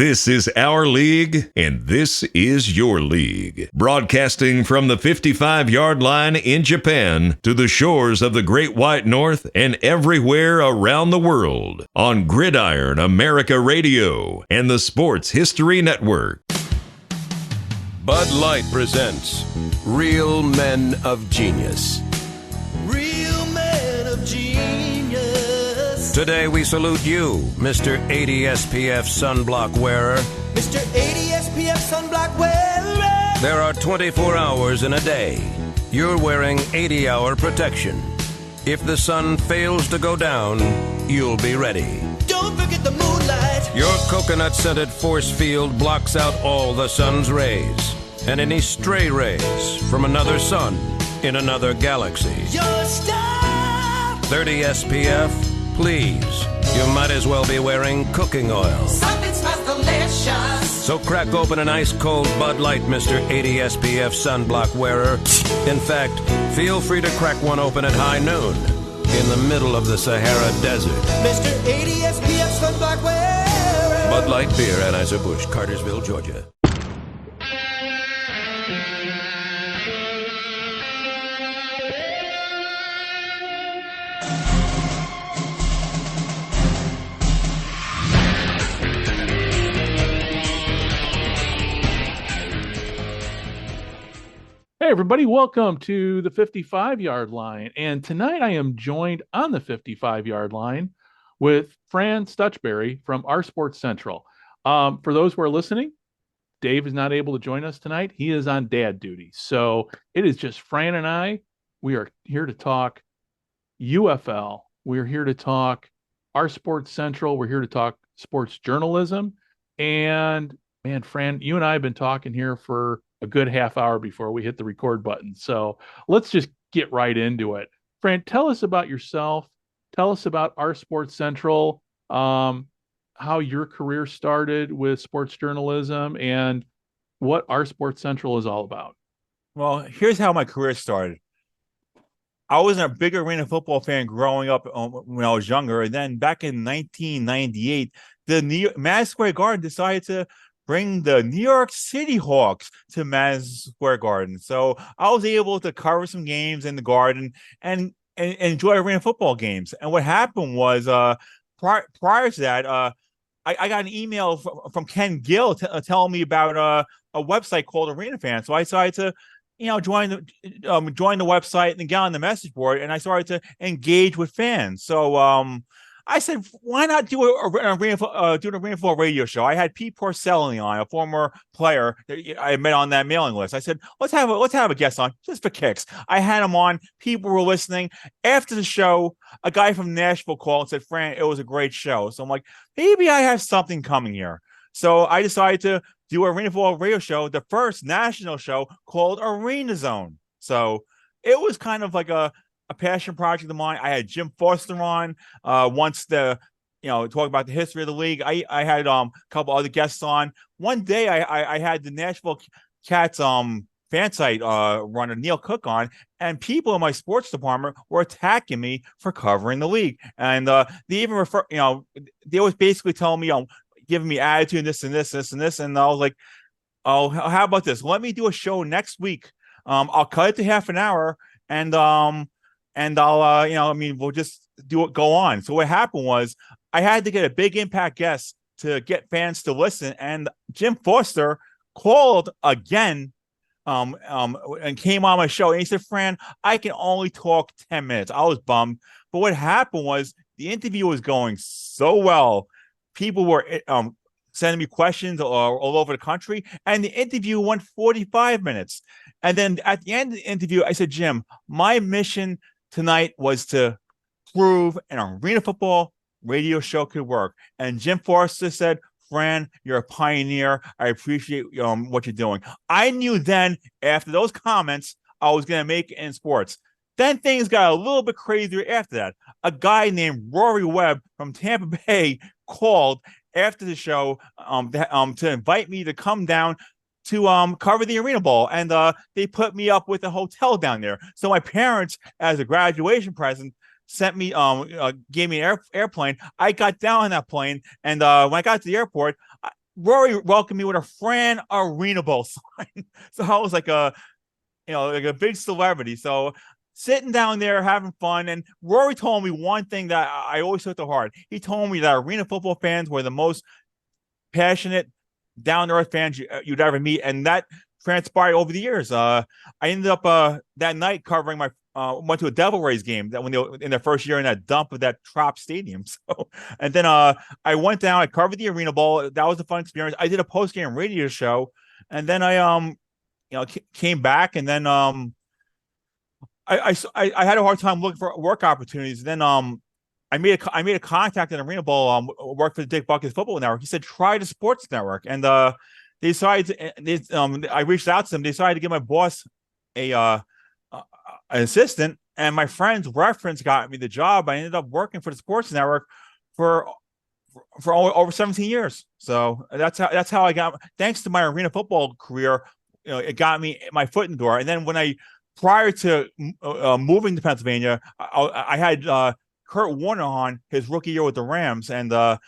This is our league, and this is your league. Broadcasting from the 55-yard line in Japan to the shores of the Great White North and everywhere around the world on Gridiron America Radio and the Sports History Network. Bud Light presents Real Men of Genius. Real men of genius. Today we salute you, Mr. 80 SPF sunblock wearer. Mr. 80 SPF sunblock wearer. There are 24 hours in a day. You're wearing 80-hour protection. If the sun fails to go down, you'll be ready. Don't forget the moonlight. Your coconut-scented force field blocks out all the sun's rays and any stray rays from another sun in another galaxy. Your star. 30 SPF, please. You might as well be wearing cooking oil. Something smells delicious. So crack open an ice-cold Bud Light, Mr. 80 SPF sunblock wearer. In fact, feel free to crack one open at high noon in the middle of the Sahara Desert. Mr. 80 SPF sunblock wearer. Bud Light Beer, Anheuser-Busch, Cartersville, Georgia. Hey, everybody, welcome to the 55-yard line. And tonight I am joined on the 55-yard line with Fran Stuchbury from OurSports Central. For those who are listening, Dave is not able to join us tonight. He is on dad duty. So it is just Fran and I. We are here to talk UFL. We're here to talk OurSports Central. We're here to talk sports journalism. And, man, Fran, you and I have been talking here for a good half hour before we hit the record button. So let's just get right into it. Fran, tell us about yourself. Tell us about OurSports Central, how your career started with sports journalism and what OurSports Central is all about. Well, here's how my career started. I was a big arena football fan growing up when I was younger. And then back in 1998, the Madison Square Garden decided to bring the New York City Hawks to Madison Square Garden. So I was able to cover some games in the Garden and enjoy arena football games. And what happened was prior to that, I got an email from Ken Gill telling me about a website called Arena Fan. So I decided to, join the website and get on the message board, and I started to engage with fans. So I said, why not do an arena football radio show? I had Pete Porcelli on, a former player that I met on that mailing list. I said, let's have a guest on just for kicks. I had him on. People were listening. After the show, a guy from Nashville called and said, Fran, it was a great show. So I'm like, maybe I have something coming here. So I decided to do an arena football radio show, the first national show called Arena Zone. So it was kind of like a passion project of mine. I had Jim Foster on once talk about the history of the league. I had a couple other guests on. One day I had the Nashville Cats fan site runner Neil Cook on, and people in my sports department were attacking me for covering the league. And they even they was basically telling me, giving me attitude, this and this, this and this. And I was like, oh, how about this? Let me do a show next week. I'll cut it to half an hour, and I'll, we'll just go on. So what happened was I had to get a big impact guest to get fans to listen. And Jim Foster called again, and came on my show. And he said, Fran, I can only talk 10 minutes. I was bummed. But what happened was the interview was going so well. People were sending me questions all over the country. And the interview went 45 minutes. And then at the end of the interview, I said, Jim, my mission tonight was to prove an arena football radio show could work. And Jim Forster said, Fran, you're a pioneer. I appreciate what you're doing. I knew then, after those comments, I was going to make it in sports. Then things got a little bit crazier after that. A guy named Rory Webb from Tampa Bay called after the show to invite me to come down to cover the Arena Bowl, and they put me up with a hotel down there. So my parents, as a graduation present, sent me gave me an airplane. I got down on that plane, and when I got to the airport, Rory welcomed me with a Fran Arena Bowl sign. So I was like like a big celebrity. So sitting down there having fun, and Rory told me one thing that I always took to heart. He told me that arena football fans were the most passionate, down to earth fans you'd ever meet, and that transpired over the years. I ended up that night covering my went to a Devil Rays game that when they were in their first year in that dump of that Trop Stadium. So, and then I went down, I covered the Arena Bowl. That was a fun experience. I did a post game radio show, and then I came back, and then I had a hard time looking for work opportunities. And then I made a contact in Arena Bowl. Worked for the Dick Buckets Football Network. He said try the Sports Network, and they decided. I reached out to them. They decided to give my boss an assistant, and my friend's reference got me the job. I ended up working for the Sports Network for over 17 years. So that's how I got. Thanks to my arena football career, it got me my foot in the door. And then prior to moving to Pennsylvania, I had Kurt Warner on his rookie year with the Rams, and a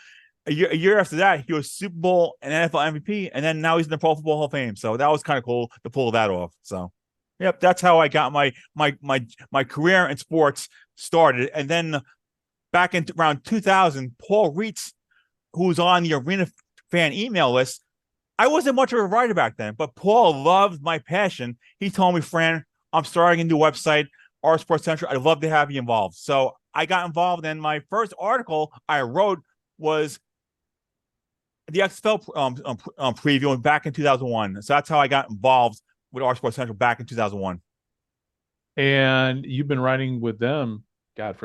year after that, he was Super Bowl and NFL MVP, and then now he's in the Pro Football Hall of Fame. So that was kind of cool to pull that off. So, yep, that's how I got my career in sports started. And then back in around 2000, Paul Reitz, who was on the Arena fan email list, I wasn't much of a writer back then, but Paul loved my passion. He told me, Fran, I'm starting a new website, OurSports Central. I'd love to have you involved. So I got involved, and my first article I wrote was the XFL preview back in 2001. So that's how I got involved with OurSports Central back in 2001. And you've been writing with them, God,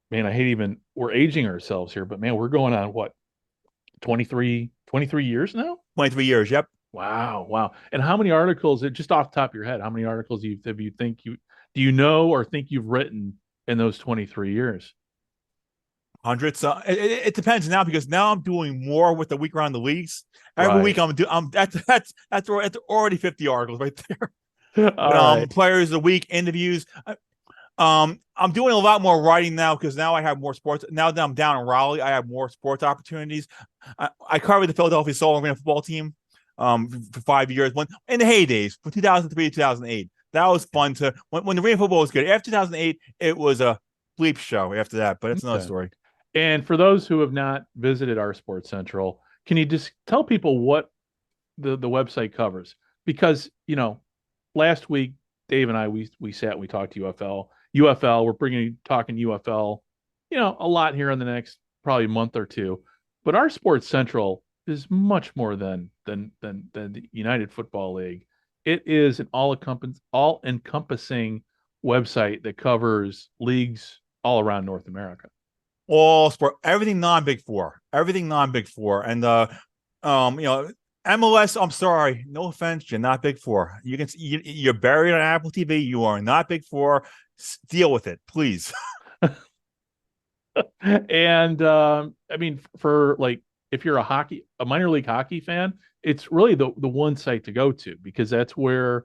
man, we're aging ourselves here, but man, we're going on what, 23 years now? 23 years, yep. Wow. And how many articles, just off the top of your head, how many articles do you know or think you've written in those 23 years? Hundreds. It depends now, because now I'm doing more with the week around the leagues. Every week that's already 50 articles right there. But, players of the week, interviews. I'm doing a lot more writing now, because now I have more sports. Now that I'm down in Raleigh, I have more sports opportunities. I covered the Philadelphia Soul Arena football team for 5 years, in the heydays from 2003 to 2008. That was fun when the arena football was good. After 2008, it was a bleep show after that, but it's another story. And for those who have not visited OurSports Central, can you just tell people what the website covers? Because, last week, Dave and I, we sat and we talked to UFL. We're talking UFL, a lot here in the next probably month or two. But OurSports Central is much more than the United Football League. It is an all-encompassing website that covers leagues all around North America. All sport, everything non-Big Four, and MLS. I'm sorry, no offense, you're not Big Four. You're buried on Apple TV. You are not Big Four. Deal with it, please. And for if you're a minor league hockey fan, it's really the one site to go to, because that's where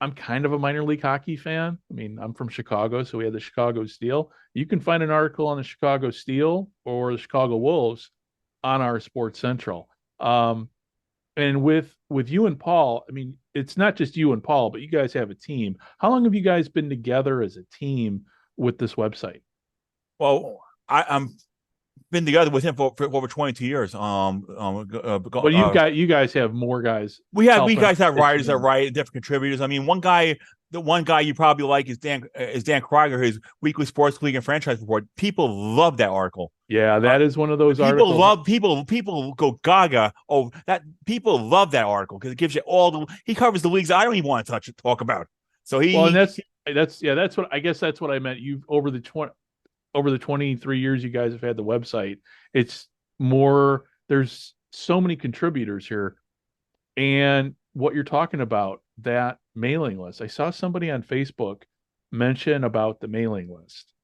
I'm kind of a minor league hockey fan. I'm from Chicago, so we have the Chicago Steel. You can find an article on the Chicago Steel or the Chicago Wolves on OurSports Central. And with you and Paul, it's not just you and Paul, but you guys have a team. How long have you guys been together as a team with this website? Well, I'm been together with him for over 22 years. But you guys have more guys. We guys have writers that write, different contributors. The one guy you probably like is Dan Krieger, his weekly sports league and franchise report. People love that article. Yeah, that is one of those articles. People go gaga. Oh, people love that article, because it gives you he covers the leagues I don't even want to talk about. So that's what I meant. Over the 23 years you guys have had the website, it's more, there's so many contributors here. And what you're talking about, that mailing list, I saw somebody on Facebook mention about the mailing list,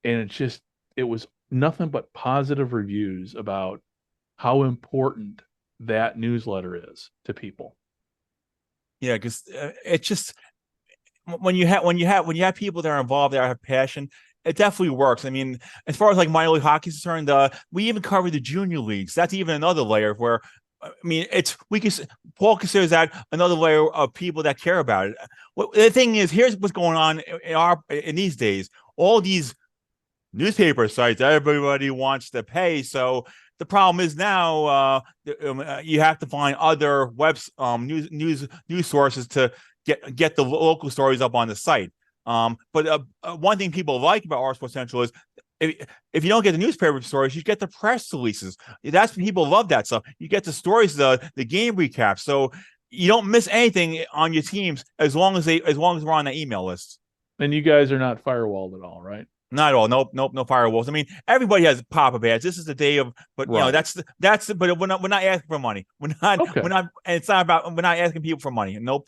and it was nothing but positive reviews about how important that newsletter is to people. Yeah, because it's just when you have people that are involved, that have passion, it definitely works. I mean, as far as like minor league hockey is concerned, we even cover the junior leagues. That's even another layer where, I mean, Paul considers that another layer of people that care about it. The thing is, here's what's going on in these days. All these newspaper sites, everybody wants to pay. So the problem is now you have to find other news sources to get the local stories up on the site. But one thing people like about OurSports Central is if you don't get the newspaper stories, you get the press releases. That's people love that stuff. You get the stories, the game recaps. So you don't miss anything on your teams as long as we're on that email list. And you guys are not firewalled at all, right? Not at all. Nope. No firewalls. I mean, everybody has pop-up ads. This is the day of, but right. That's. But we're not asking for money. We're not. And it's not about. We're not asking people for money. Nope.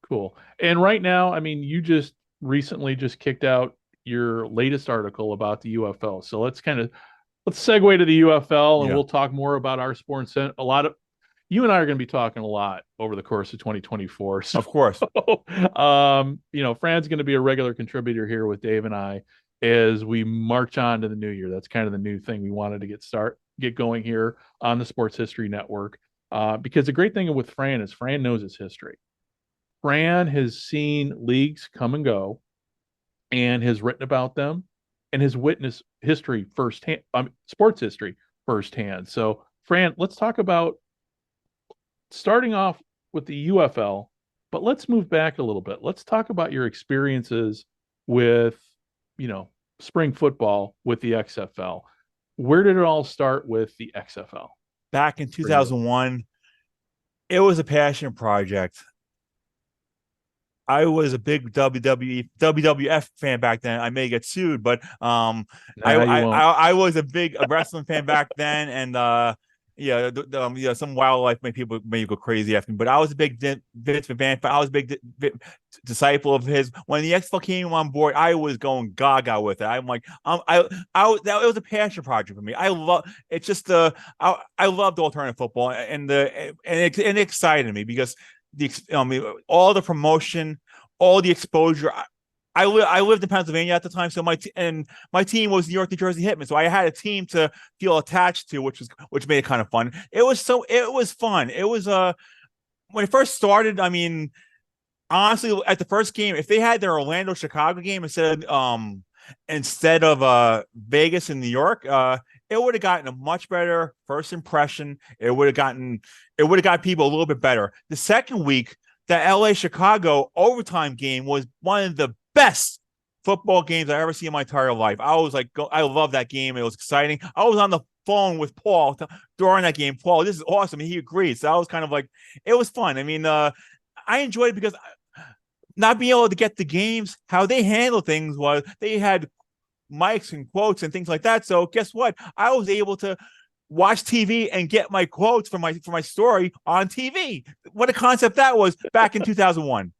Cool. And right now, I mean, you just recently kicked out your latest article about the UFL. So let's segue to the UFL, and we'll talk more about our sports. You and I are going to be talking a lot over the course of 2024. So, of course. Fran's going to be a regular contributor here with Dave and I as we march on to the new year. That's kind of the new thing we wanted to get going here on the Sports History Network. Because the great thing with Fran is Fran knows his history. Fran has seen leagues come and go and has written about them and has witnessed history firsthand, sports history firsthand. So, Fran, let's talk about starting off with the UFL, but let's move back a little bit. Let's talk about your experiences with, spring football with the XFL. Where did it all start with the XFL? Back in 2001, it was a passion project. I was a big WWF fan back then. I may get sued, but I was a big wrestling fan back then, and some wildlife people may go crazy after me, but I was a big Vince fan. I was a big disciple of his. When the XFL came on board, I was going gaga with it. I'm like, it was a passion project for me. I love it's just I loved alternative football, and it excited me because all the promotion, all the exposure. I lived in Pennsylvania at the time, so my team was New York, New Jersey Hitmen. So I had a team to feel attached to, which made it kind of fun. It was fun. It was when it first started. I mean, honestly, at the first game, if they had their Orlando Chicago game instead of Vegas and New York, it would have gotten a much better first impression. It would have got people a little bit better. The second week, the LA Chicago overtime game was one of the best football games I ever seen in my entire life. I was like, I love that game. It was exciting. I was on the phone with Paul during that game. Paul, this is awesome. And he agreed. So I was kind of like, it was fun. I mean, I enjoyed it because not being able to get the games, how they handle things was they had mics and quotes and things like that. So guess what? I was able to watch TV and get my quotes for my story on TV. What a concept that was back in 2001.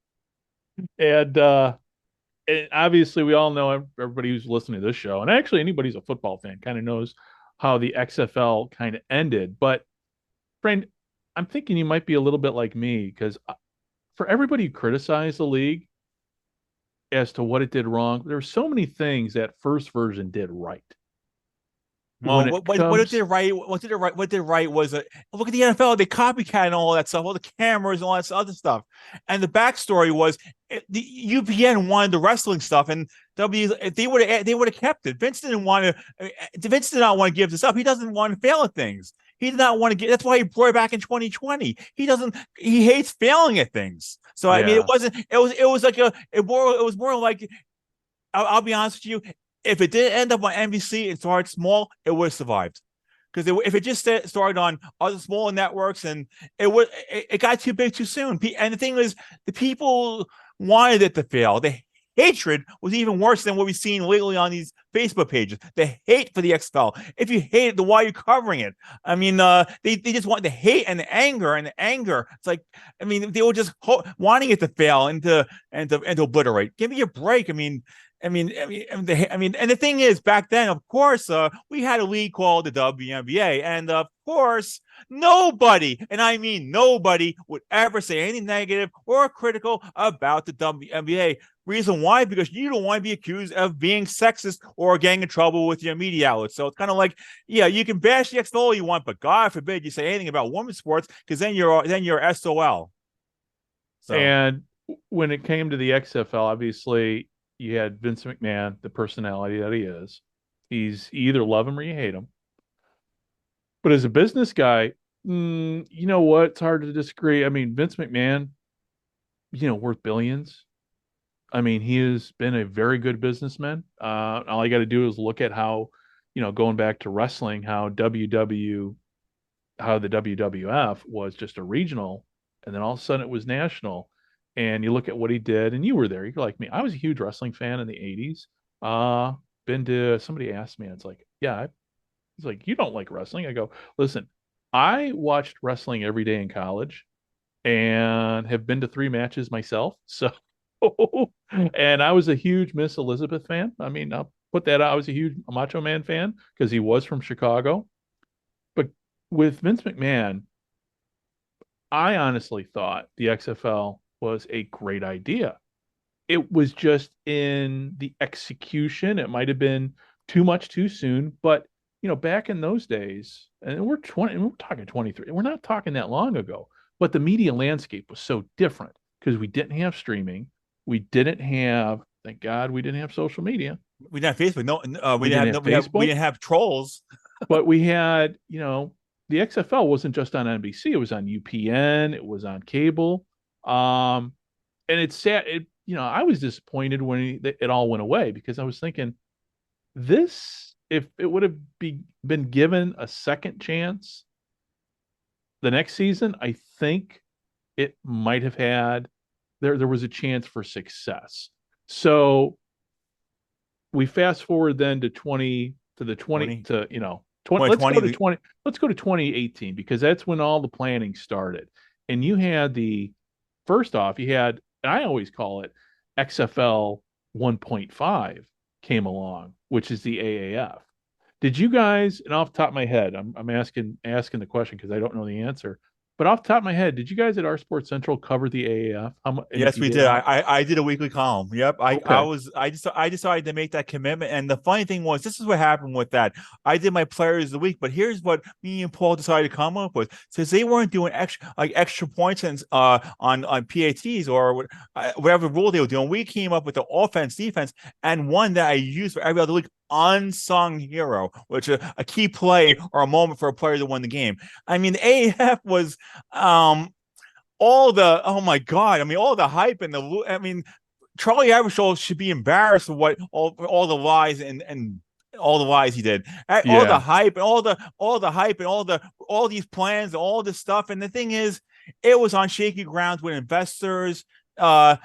And obviously, we all know, everybody who's listening to this show, and actually anybody who's a football fan kind of knows how the XFL kind of ended. But, friend, I'm thinking you might be a little bit like me, because for everybody who criticized the league as to what it did wrong, there were so many things that first version did right. Well, what it did right was look at the NFL. They copycat and all that stuff, all the cameras and all that other stuff. And the backstory was the UPN wanted the wrestling stuff, and they would have kept it. Vince did not want to give this up. He doesn't want to fail at things. He did not want to get. That's why he brought it back in 2020. He hates failing at things. So I mean, it was more like I'll be honest with you. If it didn't end up on NBC and started small, it would have survived. Because if it just started on other smaller networks, and it got too big too soon. And the thing is, the people wanted it to fail. The hatred was even worse than what we've seen lately on these Facebook pages. The hate for the XFL. If you hate it, then why are you covering it? I mean, they just want the hate and the anger It's like, I mean, they were just wanting it to fail and to obliterate. Give me a break. I mean. And the thing is, back then, of course, we had a league called the WNBA, and of course, nobody, and I mean nobody, would ever say anything negative or critical about the WNBA. Reason why? Because you don't want to be accused of being sexist or getting in trouble with your media outlets. So it's kind of like, yeah, you can bash the XFL all you want, but God forbid you say anything about women's sports, because then you're SOL. So. And when it came to the XFL, obviously you had Vince McMahon, the personality that he is. You either love him or you hate him. But as a business guy, you know what? It's hard to disagree. I mean, Vince McMahon, worth billions. I mean, he has been a very good businessman. All I got to do is look at how, going back to wrestling, how the WWF was just a regional, and then all of a sudden it was national. And you look at what he did, and you were there. You're like me. I was a huge wrestling fan in the 80s. Somebody asked me, it's like, yeah. He's like, you don't like wrestling? I go, listen, I watched wrestling every day in college and have been to 3 matches myself. So, and I was a huge Miss Elizabeth fan. I mean, I'll put that out. I was a huge Macho Man fan because he was from Chicago. But with Vince McMahon, I honestly thought the XFL was a great idea. It was just in the execution. It might have been too much too soon, but back in those days, and we're talking 23. We're not talking that long ago, but the media landscape was so different because we didn't have streaming. We didn't have, thank God, we didn't have social media. We didn't have Facebook. We didn't have trolls. But we had, the XFL wasn't just on NBC. It was on UPN. It was on cable. And it's sad. I was disappointed when it all went away because I was thinking, if it would have been given a second chance the next season, I think it might have had there was a chance for success. So we fast forward then to 20 to 20, let's go to 2018 because that's when all the planning started. And you had first off, and I always call it XFL 1.5 came along, which is the AAF. Did you guys, and off the top of my head, I'm asking the question because I don't know the answer, but off the top of my head, did you guys at OurSports Central cover the AAF? Yes, we did. I did a weekly column. Yep. I decided to make that commitment. And the funny thing was, this is what happened with that. I did my players of the week, but here's what me and Paul decided to come up with. Since they weren't doing extra points on PATs or whatever rule they were doing, we came up with the offense, defense, and one that I used for every other week, unsung hero, which a key play or a moment for a player to win the game. I mean, the AAF was all the, oh my God, I mean, all the hype and Charlie Avershaw should be embarrassed of what all the lies and all the lies he did. Yeah. All the hype and all these plans, all this stuff. And the thing is, it was on shaky grounds with investors. All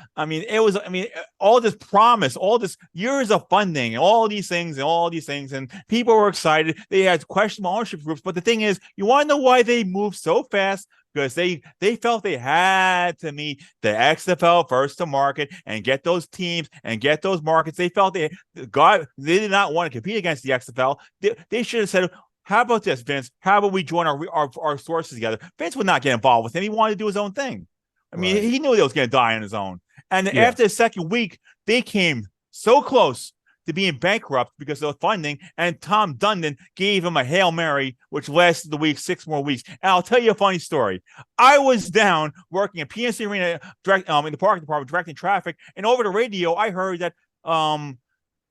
this promise, all this years of funding, and all these things, and people were excited. They had questionable ownership groups, but the thing is, you want to know why they moved so fast? Because they felt they had to meet the XFL first to market and get those teams and get those markets. They felt they did not want to compete against the XFL. They should have said, how about this, Vince? How about we join our sources together? Vince would not get involved with him. He wanted to do his own thing. I mean, He knew he was going to die on his own. And after the second week, they came so close to being bankrupt because of the funding, and Tom Dundon gave him a Hail Mary, which lasted the week 6 more weeks. And I'll tell you a funny story. I was down working at PNC Arena in the parking department, directing traffic, and over the radio, I heard that Charlie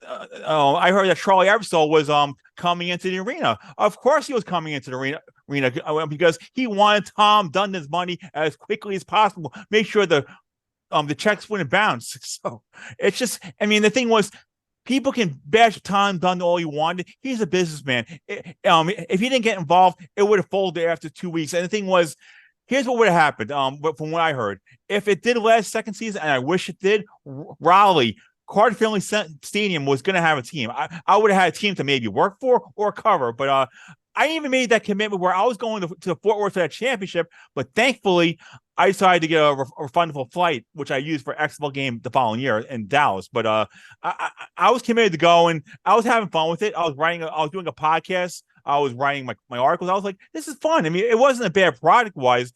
Avershaw was coming into the arena. Of course he was coming into the arena because he wanted Tom Dundon's money as quickly as possible. Make sure the checks wouldn't bounce. So it's just, the thing was, people can bash Tom Dundon all you wanted. He's a businessman. If he didn't get involved, it would have folded after 2 weeks. And the thing was, here's what would have happened. From what I heard, if it did last second season, and I wish it did, Raleigh, Carter Finley Stadium was going to have a team. I would have had a team to maybe work for or cover, but I even made that commitment where I was going to Fort Worth for that championship. But thankfully, I decided to get a refundable flight, which I used for XFL game the following year in Dallas. But I was committed to go, and I was having fun with it. I was doing a podcast. I was writing my articles. I was like, this is fun. I mean, it wasn't a bad product wise.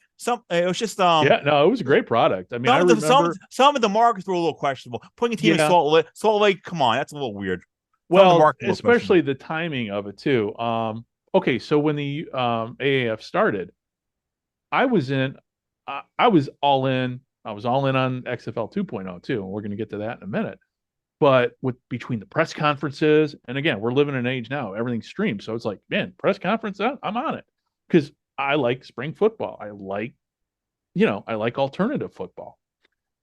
It was just yeah, no, it was a great product. I mean, I remember some of the markets were a little questionable. Putting a team in Salt Lake, come on, that's a little weird. Well, especially the timing of it too. Okay, so when the AAF started, I was I was all in. I was all in on XFL 2.0 too, and we're going to get to that in a minute. But between the press conferences, and again, we're living in an age now, everything's streamed. So it's like, man, press conference, I'm on it because I like spring football. I like alternative football.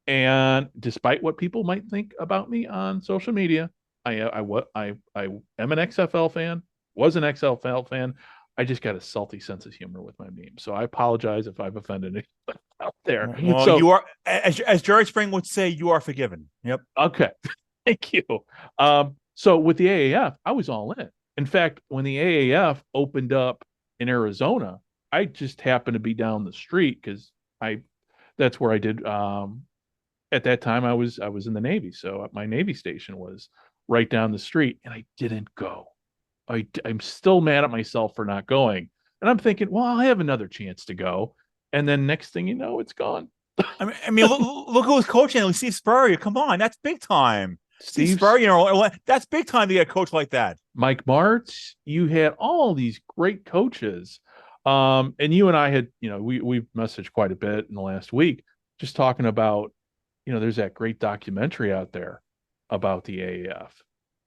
And despite what people might think about me on social media, I am an XFL fan, was an XFL fan. I just got a salty sense of humor with my memes. So I apologize if I've offended anyone out there. Well, so, you are, as Jerry Spring would say, you are forgiven. Yep. Okay. Thank you. So with the AAF, I was all in. In fact, when the AAF opened up in Arizona, I just happened to be down the street because that's where I did. At that time, I was in the Navy, so my Navy station was right down the street, and I didn't go. I'm still mad at myself for not going, and I'm thinking, well, I'll have another chance to go, and then next thing you know, it's gone. I mean, look who's coaching. Steve Spurrier. Come on, that's big time. Steve Spurrier, that's big time to get a coach like that. Mike Martz, you had all these great coaches, and you and I had, we've messaged quite a bit in the last week, just talking about, there's that great documentary out there about the AAF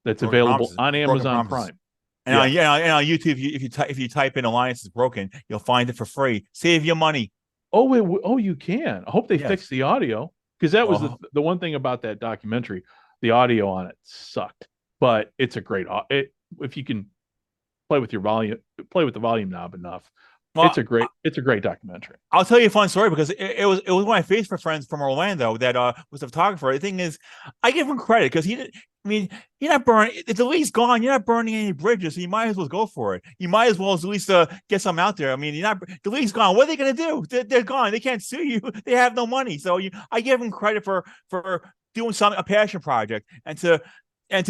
that's available on Amazon Prime. And on YouTube, if you type in "Alliance is broken," you'll find it for free. Save your money. Oh, you can. I hope they fix the audio because that was the one thing about that documentary. The audio on it sucked, but it's a great. If you can play with the volume knob enough, well, it's a great documentary. I'll tell you a fun story because it was one of my Facebook friends from Orlando that was a photographer. The thing is, I give him credit because you're not burning. If the league's gone, you're not burning any bridges, so you might as well go for it. You might as well at least get something out there. I mean, the league's gone. What are they going to do? They're gone. They can't sue you. They have no money. So I give him credit for doing a passion project and to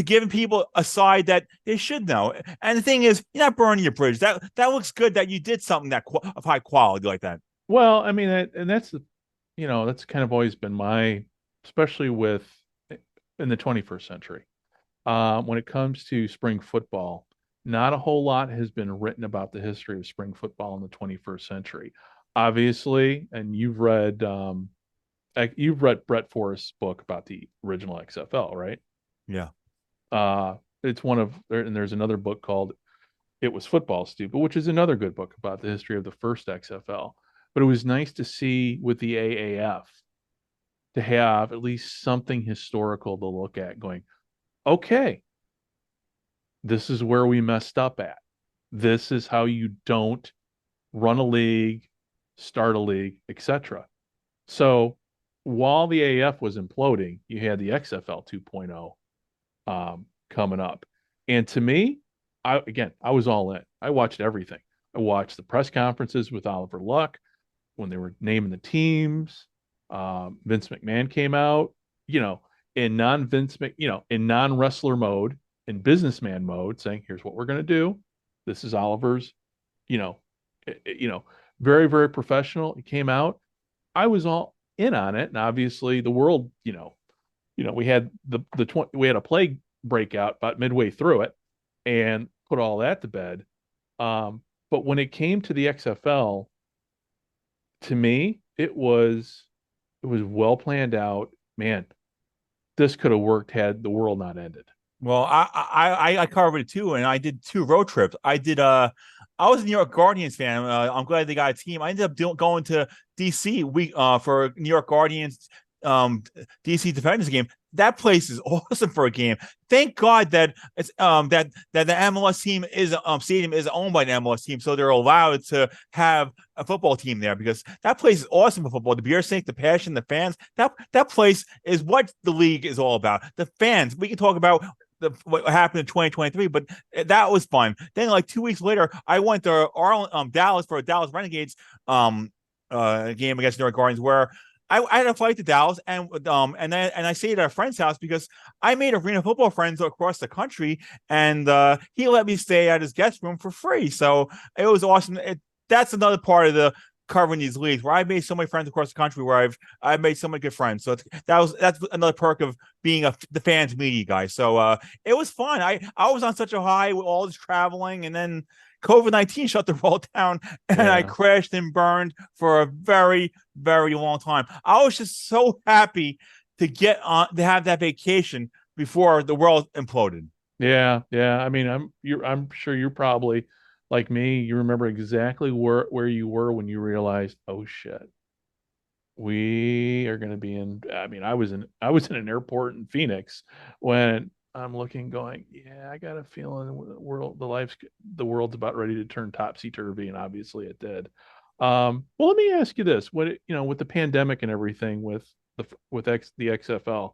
giving people a side that they should know. And the thing is, you're not burning your bridge. That looks good that you did something of high quality like that. Well, I mean, and that's that's kind of always been especially in the 21st century, when it comes to spring football, not a whole lot has been written about the history of spring football in the 21st century. Obviously, and you've read Brett Forrest's book about the original XFL, right? Yeah. It's and there's another book called It Was Football, Stupid, which is another good book about the history of the first XFL. But it was nice to see with the AAF to have at least something historical to look at going, okay, this is where we messed up at. This is how you don't run a league, start a league, etc. So while the AAF was imploding, you had the XFL 2.0 coming up. And to me, I was all in. I watched everything. I watched the press conferences with Oliver Luck when they were naming the teams. Vince McMahon came out, in non-wrestler mode, in businessman mode, saying, here's what we're going to do. This is Oliver's, very, very professional. He came out. I was all in on it. And obviously the world, we had we had a plague breakout about midway through it and put all that to bed. But when it came to the XFL, to me, it was well planned out. Man, this could have worked had the world not ended. Well, I covered it too, and I did 2 road trips. I was a New York Guardians fan. I'm glad they got a team. I ended up going to DC for New York Guardians DC Defenders game. That place is awesome for a game. Thank God that it's that the MLS team stadium is owned by an MLS team, so they're allowed to have a football team there because that place is awesome for football. The beer sink, the passion, the fans. That place is what the league is all about. The fans. We can talk about what happened in 2023, but that was fun. Then, like 2 weeks later, I went to Dallas for a Dallas Renegades game against New York Guardians where I had a flight to Dallas, and I stayed at a friend's house because I made arena football friends across the country, and he let me stay at his guest room for free. So it was awesome. That's another part of the covering these leagues where I made so many friends across the country where I've made so many good friends. So that's another perk of being the fans media guy. So it was fun. I was on such a high with all this traveling, and then COVID-19 shut the world down, and I crashed and burned for a very, very long time. I was just so happy to get on to have that vacation before the world imploded. Yeah. I mean, I'm sure you're probably like me. You remember exactly where you were when you realized, oh shit, we are going to be in. I mean, I was in an airport in Phoenix when I'm looking, going, yeah, I got a feeling the world's about ready to turn topsy turvy, and obviously it did. Well, let me ask you this: with the pandemic and everything, with the XFL,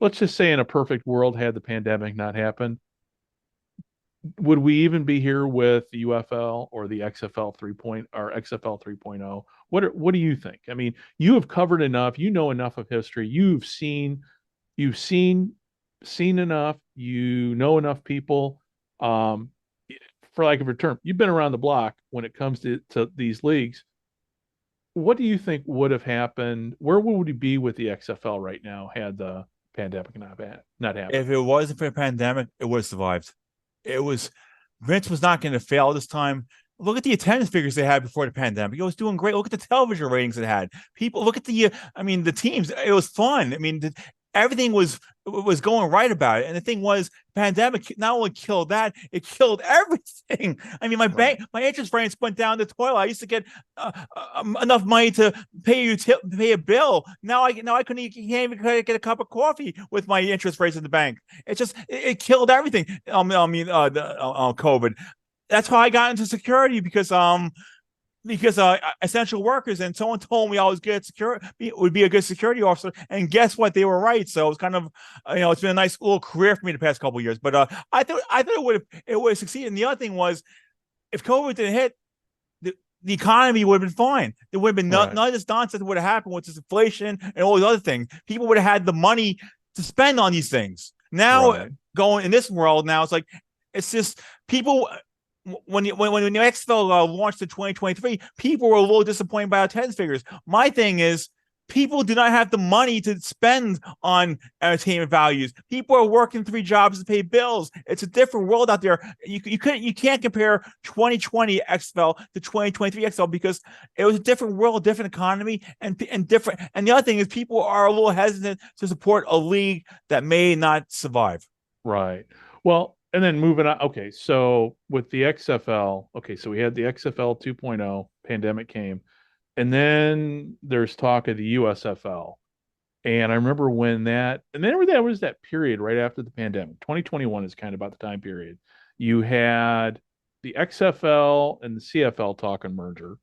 let's just say in a perfect world, had the pandemic not happened, would we even be here with the UFL or the XFL 3.0? What do you think? I mean, you have covered enough, you know enough of history, you've seen enough, you know enough people. Um, for lack of a term, you've been around the block when it comes to these leagues. What do you think would have happened? Where would we be with the XFL right now had the pandemic not happened? If it wasn't for the pandemic, it would have survived. Vince was not going to fail this time. Look at the attendance figures they had before the pandemic. It was doing great. Look at the television ratings it had. People look at the teams. It was fun. I mean, everything was going right about it. And the thing was, pandemic not only killed that, it killed everything. I mean, my interest rates went down the toilet. I used to get enough money to pay a bill. Now I can't even get a cup of coffee with my interest rates in the bank. It killed everything. COVID. That's how I got into security because essential workers, and someone told me I was good at security, would be a good security officer, and guess what? They were right. So it was kind of, it's been a nice little career for me the past couple of years. But I thought it would have succeeded. And the other thing was, if COVID didn't hit, the economy would have been fine. There would have been none of this nonsense that would have happened with this inflation and all these other things. People would have had the money to spend on these things. Now, going in this world, now it's just people. When the XFL launched in 2023, people were a little disappointed by our attendance figures. My thing is, people do not have the money to spend on entertainment values. People are working 3 jobs to pay bills. It's a different world out there. You can't compare 2020 XFL to 2023 XFL because it was a different world, different economy, and different. And the other thing is, people are a little hesitant to support a league that may not survive. Right. Well. And then moving on. Okay, so with the XFL, so we had the XFL 2.0, pandemic came, and then there's talk of the USFL. And I remember when there was that period right after the pandemic. 2021 is kind of about the time period. You had the XFL and the CFL talking merger.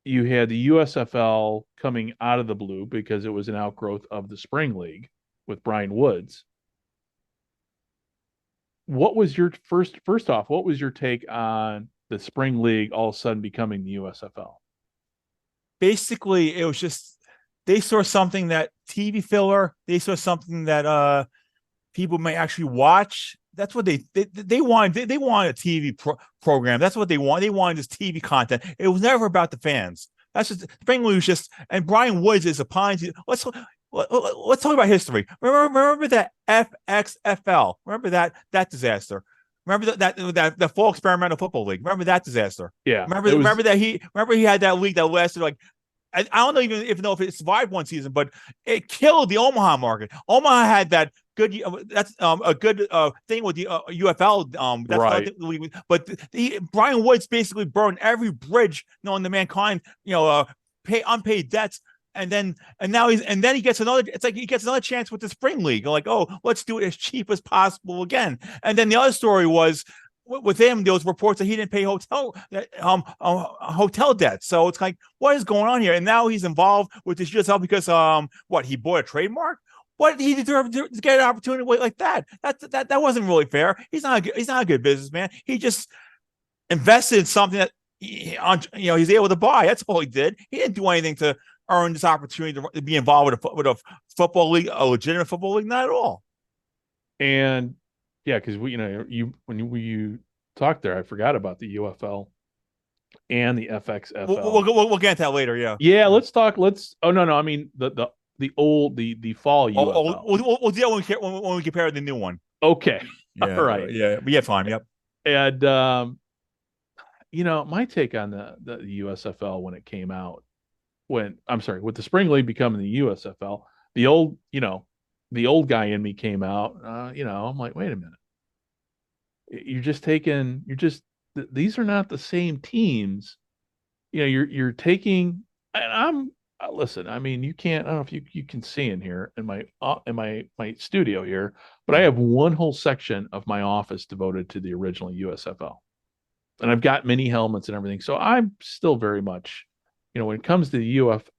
You had the USFL coming out of the blue because it was an outgrowth of the Spring League with Brian Woods. What was your first off, what was your take on the Spring League all of a sudden becoming the USFL? Basically, it was just they saw something that TV filler, they saw something that people may actually watch. That's what they wanted. They wanted a TV program. That's what they want. They wanted this TV content. It was never about the fans. That's just Spring League was just, and Brian Woods is a pine. Let's talk about history. Remember that FXFL. Remember that disaster. Remember that fall experimental football league. Remember that disaster. Yeah. Remember that he had that league that lasted I don't even know if it survived one season, but it killed the Omaha market. Omaha had that good. That's a good thing with the UFL. That's right. But Brian Woods basically burned every bridge known to mankind. Pay unpaid debts. And now he gets another. It's like he gets another chance with the Spring League. Like, oh, let's do it as cheap as possible again. And then the other story was with him. There was reports that he didn't pay hotel debt. So it's like, what is going on here? And now he's involved with this USL because he bought a trademark. What he deserved to get an opportunity like that? That wasn't really fair. He's not a good businessman. He just invested in something that he's able to buy. That's all he did. He didn't do anything to earn this opportunity to be involved with a football league, a legitimate football league. Not at all. And yeah, because when you talked there, I forgot about the UFL and the FXFL. We'll get into that later. Yeah. Yeah, let's talk. Oh no, I mean the fall UFL. We'll deal when we compare the new one. Okay. Yeah. All right. Yeah. Fine. Yep. And my take on the USFL when it came out, with the Spring League becoming the USFL, the old guy in me came out. I'm like, wait a minute. These are not the same teams. You're taking, and listen, I mean, you can't, I don't know if you can see in here in my studio here, but I have one whole section of my office devoted to the original USFL. And I've got mini helmets and everything. So I'm still very much, when it comes to the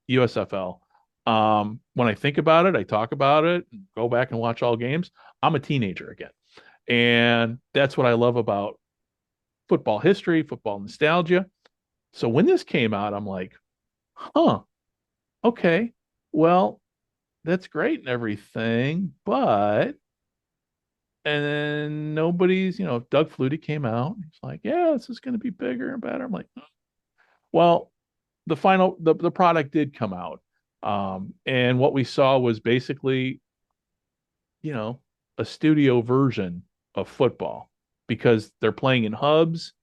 USFL, when I think about it, I talk about it, go back and watch all games. I'm a teenager again. And that's what I love about football history, football nostalgia. So when this came out, I'm like, okay, well, that's great and everything, but and then nobody's, Doug Flutie came out. He's like, yeah, this is going to be bigger and better. I'm like, well, the product did come out. And what we saw was basically, a studio version of football because they're playing in hubs,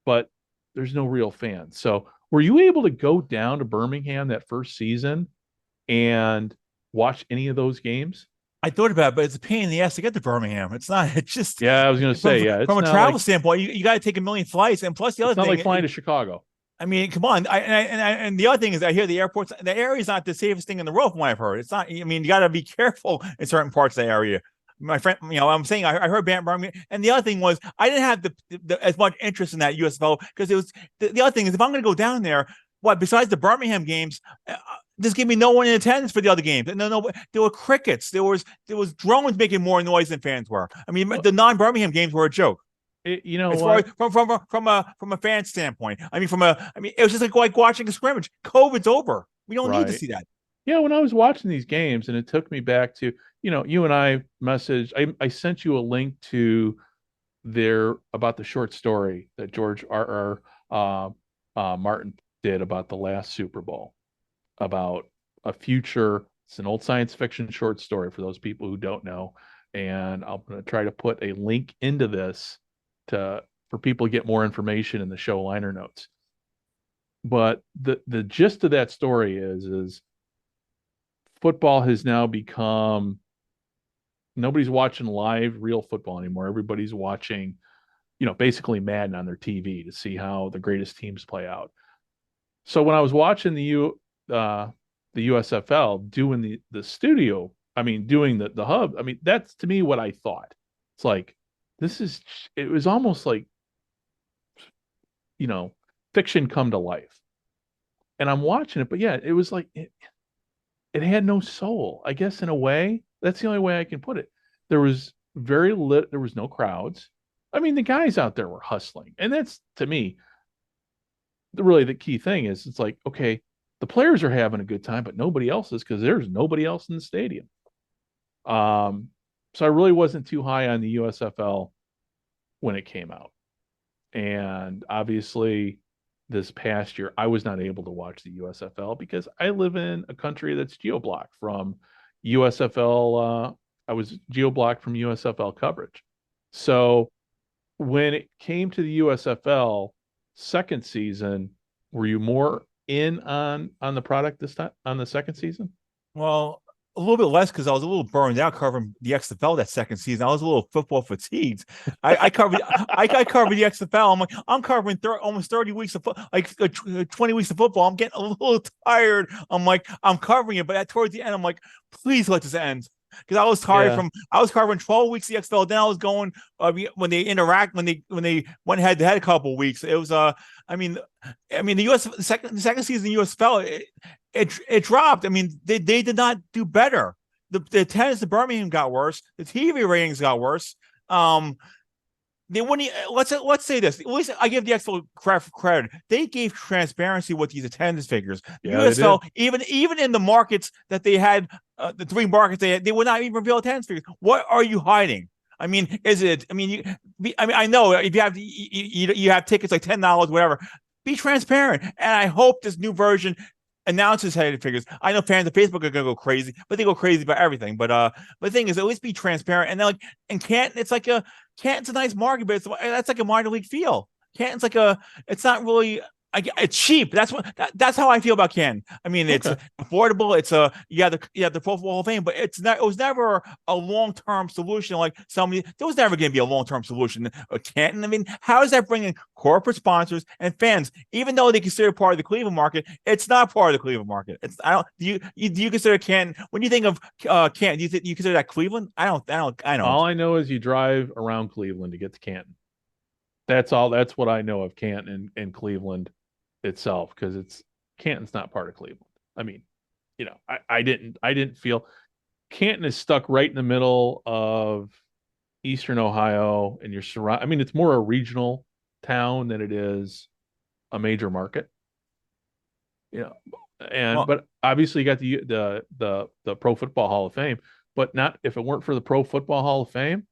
but there's no real fans. So were you able to go down to Birmingham that first season and watch any of those games? I thought about it, but it's a pain in the ass to get to Birmingham. It's not. It's just. Yeah, I was going to say, from a travel standpoint, you got to take a million flights, and plus the other thing, it's not like flying to Chicago. I mean, come on. And the other thing is, I hear the airports, the area is not the safest thing in the world from what I've heard. It's not. I mean, you got to be careful in certain parts of the area. My friend, I'm saying I heard Birmingham, and the other thing was I didn't have as much interest in that USFL because it was the other thing is if I'm going to go down there, besides the Birmingham games. This gave me no one in attendance for the other games. And no, there were crickets. There was drones making more noise than fans were. I mean, the non-Birmingham games were a joke. As far as, from a fan standpoint. I mean, it was just like watching a scrimmage. COVID's over. We don't need to see that. Yeah, when I was watching these games, and it took me back to, you and I messaged. I sent you a link to about the short story that George R. Martin did about the last Super Bowl. About a future, it's an old science fiction short story for those people who don't know, and I'm going to try to put a link into this for people to get more information in the show liner notes. But the gist of that story is football has now become, nobody's watching live real football anymore. Everybody's watching, basically Madden on their TV to see how the greatest teams play out. So when I was watching the USFL doing the studio, doing the hub, that's to me what I thought. It's like, it was almost like, fiction come to life. And I'm watching it, but yeah, it was like, it had no soul, I guess, in a way. That's the only way I can put it. There was there was no crowds. The guys out there were hustling. And that's, to me, really the key thing is it's like, okay, the players are having a good time, but nobody else is because there's nobody else in the stadium. So I really wasn't too high on the USFL when it came out. And obviously this past year, I was not able to watch the USFL because I live in a country that's geo-blocked from USFL. I was geo-blocked from USFL coverage. So when it came to the USFL second season, were you more in on the product this time on the second season? Well, a little bit less because I was a little burned out covering the XFL that second season. I was a little football fatigued. I covered the XFL. I'm covering almost 30 weeks of 20 weeks of football. I'm getting a little tired. I'm covering it, but towards the end, I'm like, please let this end. Because I was tired I was covering 12 weeks of the XFL. Then I was going when they went head to head a couple of weeks. It was the second season USFL it dropped. They did not do better. The attendance at Birmingham got worse. The TV ratings got worse. they wouldn't. Let's say this. At least I give the XFL credit. They gave transparency with these attendance figures. The Yeah, they USFL, even in the markets that they had, the 3 markets they would not even reveal attendance figures. What are you hiding? I mean, is it? I mean, I know if you have tickets like $10, whatever. Be transparent, and I hope this new version announces headed figures. I know fans of Facebook are gonna go crazy, but they go crazy about everything. But the thing is, at least be transparent. And then in Canton, Canton's a nice market, but that's like a minor league feel. Canton's it's not really. It's cheap. That's how I feel about Canton. I mean, it's affordable. It's you have the Pro Football Hall of Fame, but it was never a long-term solution. Like there was never going to be a long-term solution. Canton. I mean, how is that bringing corporate sponsors and fans? Even though they consider part of the Cleveland market, it's not part of the Cleveland market. It's I don't. Do you consider Canton when you think of Canton? Do you consider that Cleveland? I don't. All I know is you drive around Cleveland to get to Canton. That's all. That's what I know of Canton and Cleveland itself, because Canton's not part of Cleveland. I mean, I didn't feel Canton is stuck right in the middle of Eastern Ohio, and you're surrounded. I mean, it's more a regional town than it is a major market. But obviously you got the Pro Football Hall of Fame, but not if it weren't for the Pro Football Hall of Fame,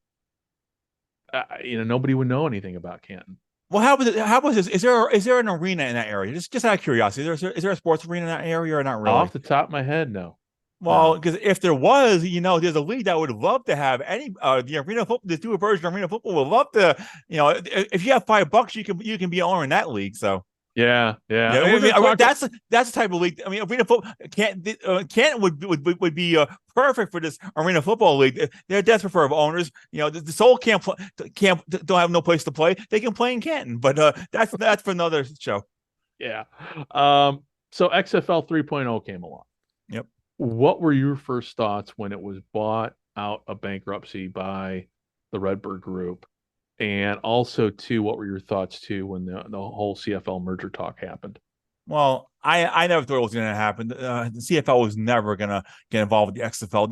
nobody would know anything about Canton. Well, how was this? Is there an arena in that area? Just out of curiosity, is there a sports arena in that area or not really? Off the top of my head, no. Well, because if there was, there's a league that would love to have the arena football, the two version of arena football would love to, if you have $5, you can be an owner in that league. So yeah. That's the type of league. I mean, arena football Canton would be perfect for this arena football league. They're desperate for owners. The Soul don't have no place to play. They can play in Canton, but that's for another show. Yeah. So XFL 3.0 came along. Yep. What were your first thoughts when it was bought out of bankruptcy by the Redbird Group? And also, too, what were your thoughts, too, when the whole CFL merger talk happened? Well, I never thought it was going to happen. The CFL was never going to get involved with the XFL.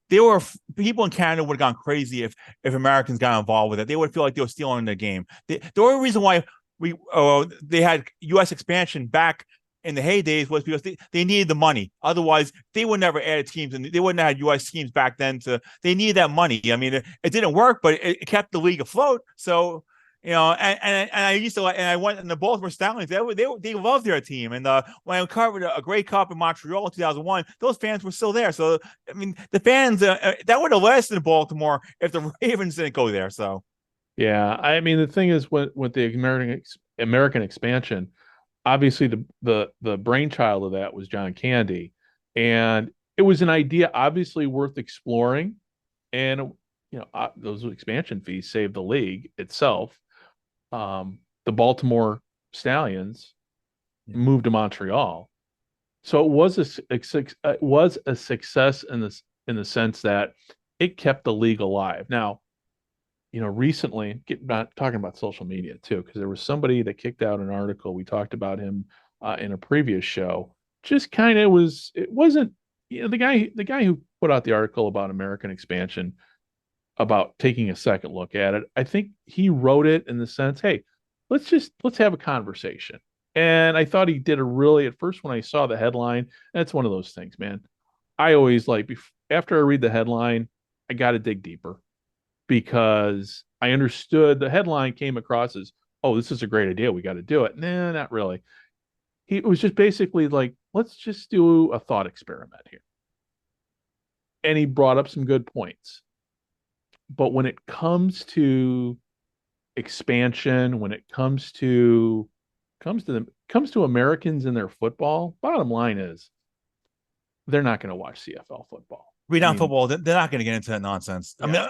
They were people in Canada would have gone crazy if Americans got involved with it. They would feel like they were stealing the game. The only reason why they had U.S. expansion back in the heydays was because they needed the money. Otherwise, they would never add teams, and they wouldn't have had U.S. teams back then. They needed that money. I mean, it didn't work, but it kept the league afloat. So, and I used to and I went in the Baltimore Stallions. They loved their team, and when I covered a Grey Cup in Montreal in 2001, those fans were still there. So, I mean, the fans that would have lasted in Baltimore if the Ravens didn't go there. So, yeah, I mean, the thing is, with the American expansion, obviously the brainchild of that was John Candy, and it was an idea obviously worth exploring. And those expansion fees saved the league itself. The Baltimore Stallions moved to Montreal, so it was a success in the sense that it kept the league alive. Now, recently, not talking about social media too, because there was somebody that kicked out an article. We talked about him in a previous show. Just kind of it wasn't, the guy who put out the article about American expansion, about taking a second look at it. I think he wrote it in the sense, hey, let's have a conversation. And I thought he did at first when I saw the headline, that's one of those things, man. I always after I read the headline, I got to dig deeper, because I understood the headline came across as, oh, this is a great idea, we got to do it. Nah, not really. It was just basically like, let's just do a thought experiment here. And he brought up some good points. But when it comes to expansion, when it comes to Americans and their football, bottom line is they're not going to watch CFL football. Football, they're not going to get into that nonsense. Yeah. I mean,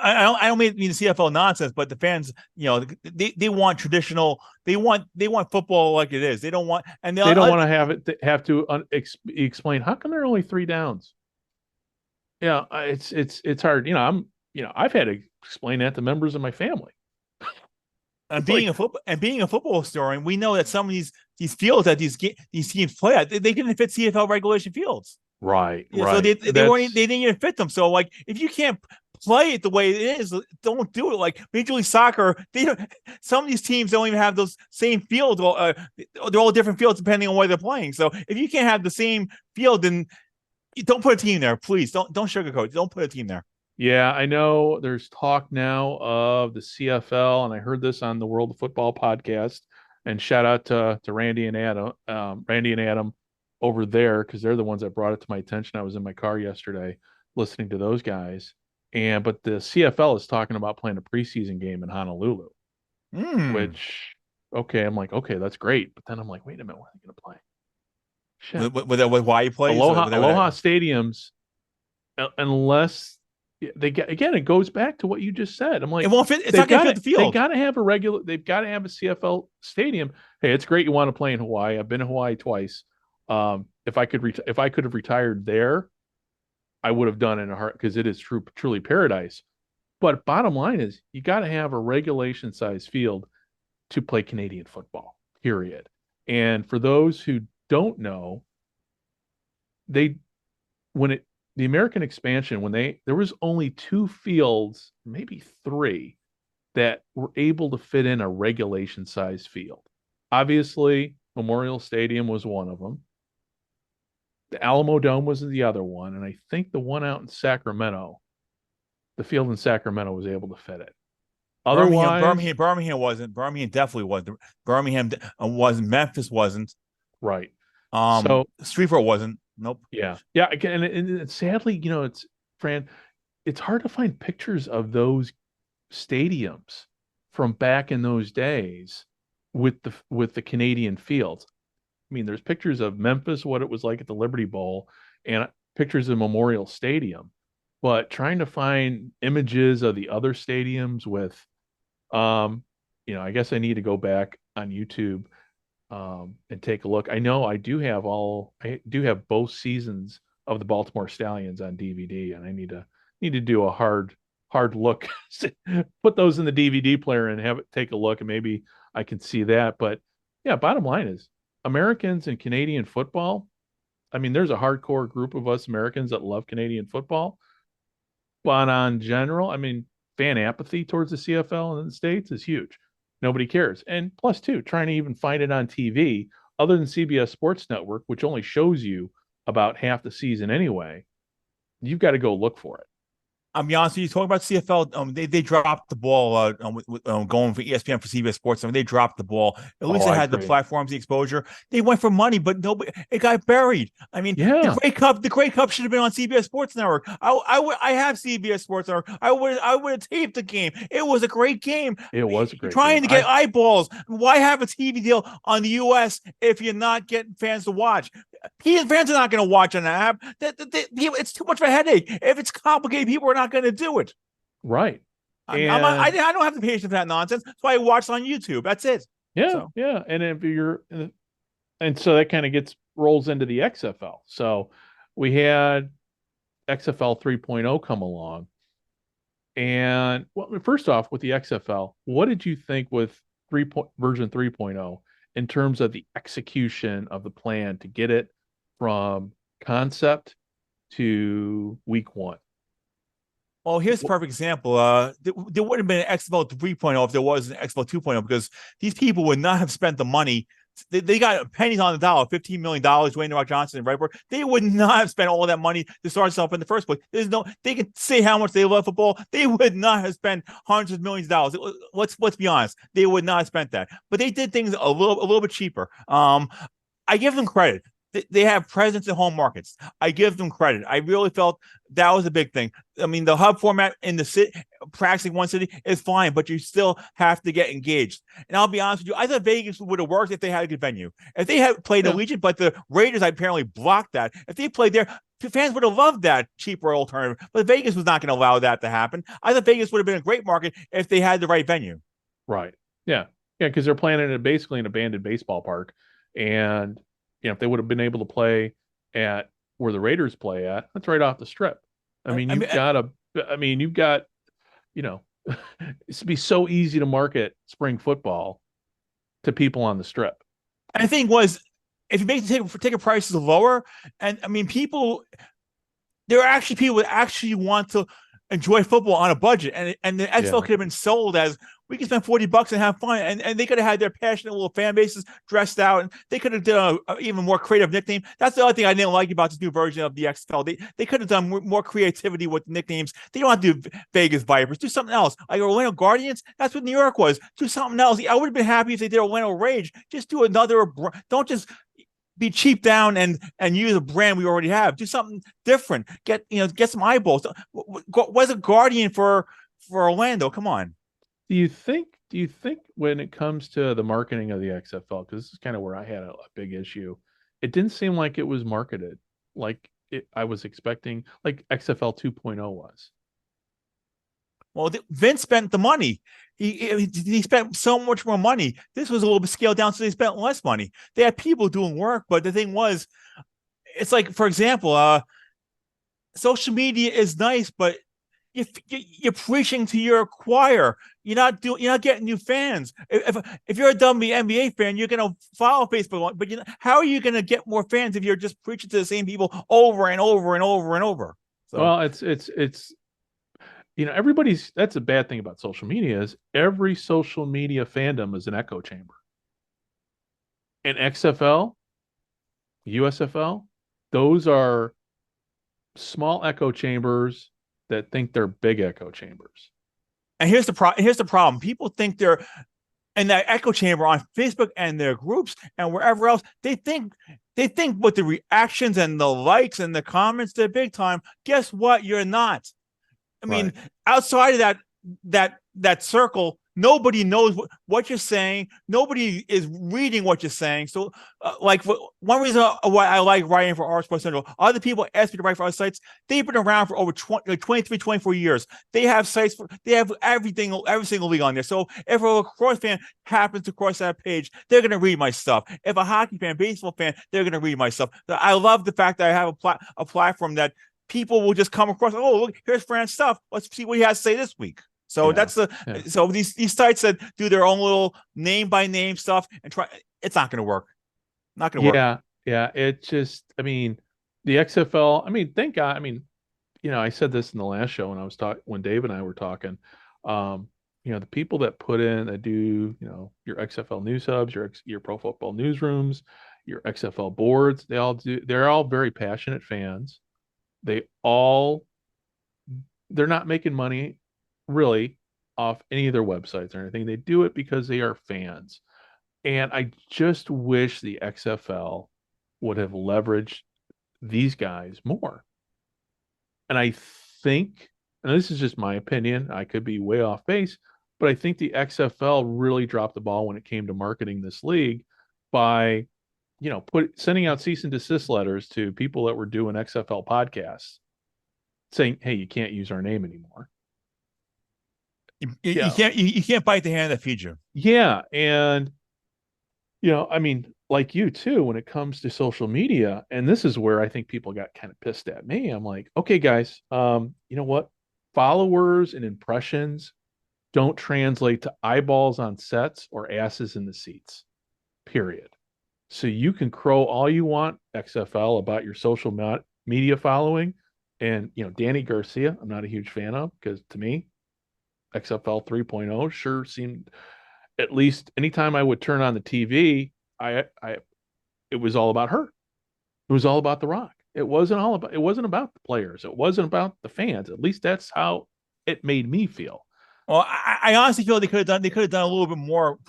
I don't mean the CFL nonsense, but the fans, they want traditional. They want football like it is. They don't want, and they don't want to have to explain how come there are only 3 downs. Yeah, it's hard. I've had to explain that to members of my family. And being a football historian, we know that some of these fields that these teams play at, they didn't fit CFL regulation fields. Right. So they didn't even fit them. So if you can't play it the way it is. Don't do it like Major League Soccer. Some of these teams don't even have those same fields. They're all different fields depending on where they're playing. So if you can't have the same field, then don't put a team there, please. Don't sugarcoat. Don't put a team there. Yeah, I know there's talk now of the CFL, and I heard this on the World of Football podcast. And shout out to Randy and Adam over there, because they're the ones that brought it to my attention. I was in my car yesterday listening to those guys. But the CFL is talking about playing a preseason game in Honolulu, which, okay, I'm like, okay, that's great. But then I'm like, wait a minute, where are they going to play? Shit. With Hawaii plays? Aloha stadiums, unless they get, again, it goes back to what you just said. I'm like, it won't fit. It's not going to fit the field. They've got to have a CFL stadium. Hey, it's great you want to play in Hawaii. I've been in Hawaii twice. If I could have retired there, I would have done it in a heart, because it is truly paradise. But bottom line is, you got to have a regulation size field to play Canadian football, period. And for those who don't know, the American expansion, there was only 2 fields, maybe 3, that were able to fit in a regulation size field. Obviously, Memorial Stadium was one of them. The Alamo Dome was the other one, and I think the one out in Sacramento, the field in Sacramento, was able to fit it. Otherwise, Birmingham wasn't. Birmingham definitely wasn't. Birmingham wasn't. Memphis wasn't. Right. So Shreveport wasn't. Nope. Yeah. And sadly, it's Fran. It's hard to find pictures of those stadiums from back in those days with the Canadian fields. I mean, there's pictures of Memphis, what it was like at the Liberty Bowl, and pictures of Memorial Stadium. But trying to find images of the other stadiums with, I guess I need to go back on YouTube and take a look. I know I do have both seasons of the Baltimore Stallions on DVD, and I need to do a hard look, put those in the DVD player and have it take a look, and maybe I can see that. But yeah, bottom line is, Americans and Canadian football, I mean, there's a hardcore group of us Americans that love Canadian football, but on general, I mean, fan apathy towards the CFL in the States is huge. Nobody cares. And plus, too, trying to even find it on TV, other than CBS Sports Network, which only shows you about half the season anyway, you've got to go look for it. I'll be honest with you, talking about CFL, they dropped the ball going for ESPN for CBS Sports. They dropped the ball. At least they had the platforms, the exposure. They went for money, but it got buried. I mean, the Grey Cup should have been on CBS Sports Network. I have CBS Sports Network. I would have taped the game. It was a great game. It was a great trying game. To get eyeballs. Why have a TV deal on the US if you're not getting fans to watch? Fans are not going to watch an app. It's too much of a headache. If it's complicated, people are not going to do it. Right. I don't have the patience for that nonsense. That's why I watch on YouTube. That's it. Yeah. Yeah. And so that kind of rolls into the XFL. So we had XFL 3.0 come along. And first off, with the XFL, what did you think with version 3.0 in terms of the execution of the plan to get it from concept to week 1? Well, here's a perfect example. There wouldn't have been an XFL 3.0 if there was an XFL 2.0, because these people would not have spent the money. They got pennies on the dollar, $15 million, Dwayne The Rock Johnson and Redbird. They would not have spent all that money to start stuff in the first place. They can say how much they love football. They would not have spent hundreds of millions of dollars. Let's be honest. They would not have spent that. But they did things a little bit cheaper. I give them credit. They have presence in home markets. I give them credit. I really felt that was a big thing. I mean, the hub format in the city, practicing one city, is fine, but you still have to get engaged. And I'll be honest with you, I thought Vegas would have worked if they had a good venue. If they had played Allegiant, but the Raiders apparently blocked that. If they played there, fans would have loved that cheaper alternative. But Vegas was not going to allow that to happen. I thought Vegas would have been a great market if they had the right venue. Right. Yeah. Yeah, because they're playing in basically an abandoned baseball park. And if they would have been able to play at where the Raiders play at, that's right off the strip. You've got, it's be so easy to market spring football to people on the strip. And the thing was, if you make the ticket prices lower, and there are actually people that actually want to enjoy football on a budget, and the XFL could have been sold as we can spend $40 and have fun, and they could have had their passionate little fan bases dressed out, and they could have done a even more creative nickname. That's the other thing I didn't like about this new version of the XFL. They could have done more creativity with the nicknames. They don't have to do Vegas Vipers. Do something else. Like Orlando Guardians, that's what New York was. Do something else. I would have been happy if they did Orlando Rage. Just do another. Don't just be cheap down and use a brand we already have. Do something different. Get some eyeballs. Was a Guardian for Orlando? Come on. Do you think when it comes to the marketing of the XFL, because this is kind of where I had a big issue, it didn't seem like it was marketed like I was expecting, like XFL 2.0 was. Well, Vince spent the money. He spent so much more money. This was a little bit scaled down, so they spent less money. They had people doing work, but the thing was, it's like, for example, social media is nice, but you're preaching to your choir. You're not getting new fans. If you're a WNBA fan, you're gonna follow Facebook, but how are you gonna get more fans if you're just preaching to the same people over and over and over and over? So, well, it's everybody's. That's a bad thing about social media is every social media fandom is an echo chamber. And XFL, USFL, those are small echo chambers that think they're big echo chambers. And here's the problem. People think they're in that echo chamber on Facebook and their groups and wherever else. They think with the reactions and the likes and the comments, they're big time. Guess what? You're not. I mean, outside of that circle, nobody knows what you're saying. Nobody is reading what you're saying. So, one reason why I like writing for OurSports Central, other people ask me to write for other sites. They've been around for over 23, 24 years. They have sites they have every single league on there. So if a lacrosse fan happens to cross that page, they're going to read my stuff. If a hockey fan, baseball fan, they're going to read my stuff. I love the fact that I have a platform that people will just come across. Oh, look, here's Fran's stuff. Let's see what he has to say this week. So so these sites that do their own little name by name stuff and it's not going to work. Not going to work. Yeah. It just, the XFL. Thank God. I said this in the last show when I was when Dave and I were talking. The people that put in that do your XFL news hubs, your pro football newsrooms, your XFL boards. They're all very passionate fans. They're not making money really off any of their websites or anything. They do it because they are fans. And I just wish the XFL would have leveraged these guys more. And I think, and this is just my opinion, I could be way off base, but I think the XFL really dropped the ball when it came to marketing this league by, sending out cease and desist letters to people that were doing XFL podcasts saying, hey, you can't use our name anymore. You can't bite the hand that feeds you. Yeah. And, like you too, when it comes to social media, and this is where I think people got kind of pissed at me. I'm like, okay, guys, you know what? Followers and impressions don't translate to eyeballs on sets or asses in the seats, period. So you can crow all you want, XFL, about your social media following. And, Danny Garcia, I'm not a huge fan of because to me, XFL 3.0 sure seemed, at least anytime I would turn on the TV, it was all about her. It was all about The Rock. It wasn't about the players. It wasn't about the fans. At least that's how it made me feel. Well, I honestly feel they could have done a little bit more,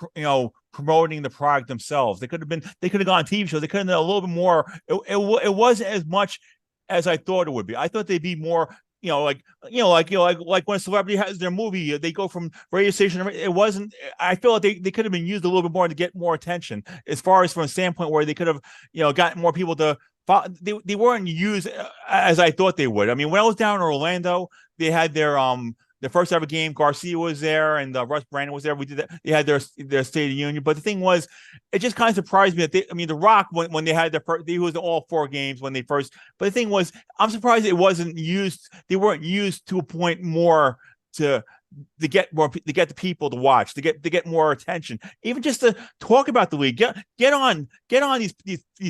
promoting the product themselves. They could have gone on TV shows. They could have done a little bit more. It wasn't as much as I thought it would be. I thought they'd be more, like when a celebrity has their movie, they go from radio station. It wasn't. I feel like they could have been used a little bit more to get more attention, as far as from a standpoint where they could have, gotten more people to. They weren't used as I thought they would. When I was down in Orlando, they had their first ever game. Garcia was there, and Russ Brandon was there. We did that. They had their State of the Union. But the thing was, it just kind of surprised me that The Rock, when they had he was in all 4 games when they first. But the thing was, I'm surprised it wasn't used. They weren't used to a point more to get the people to watch, to get more attention, even just to talk about the league. Get on these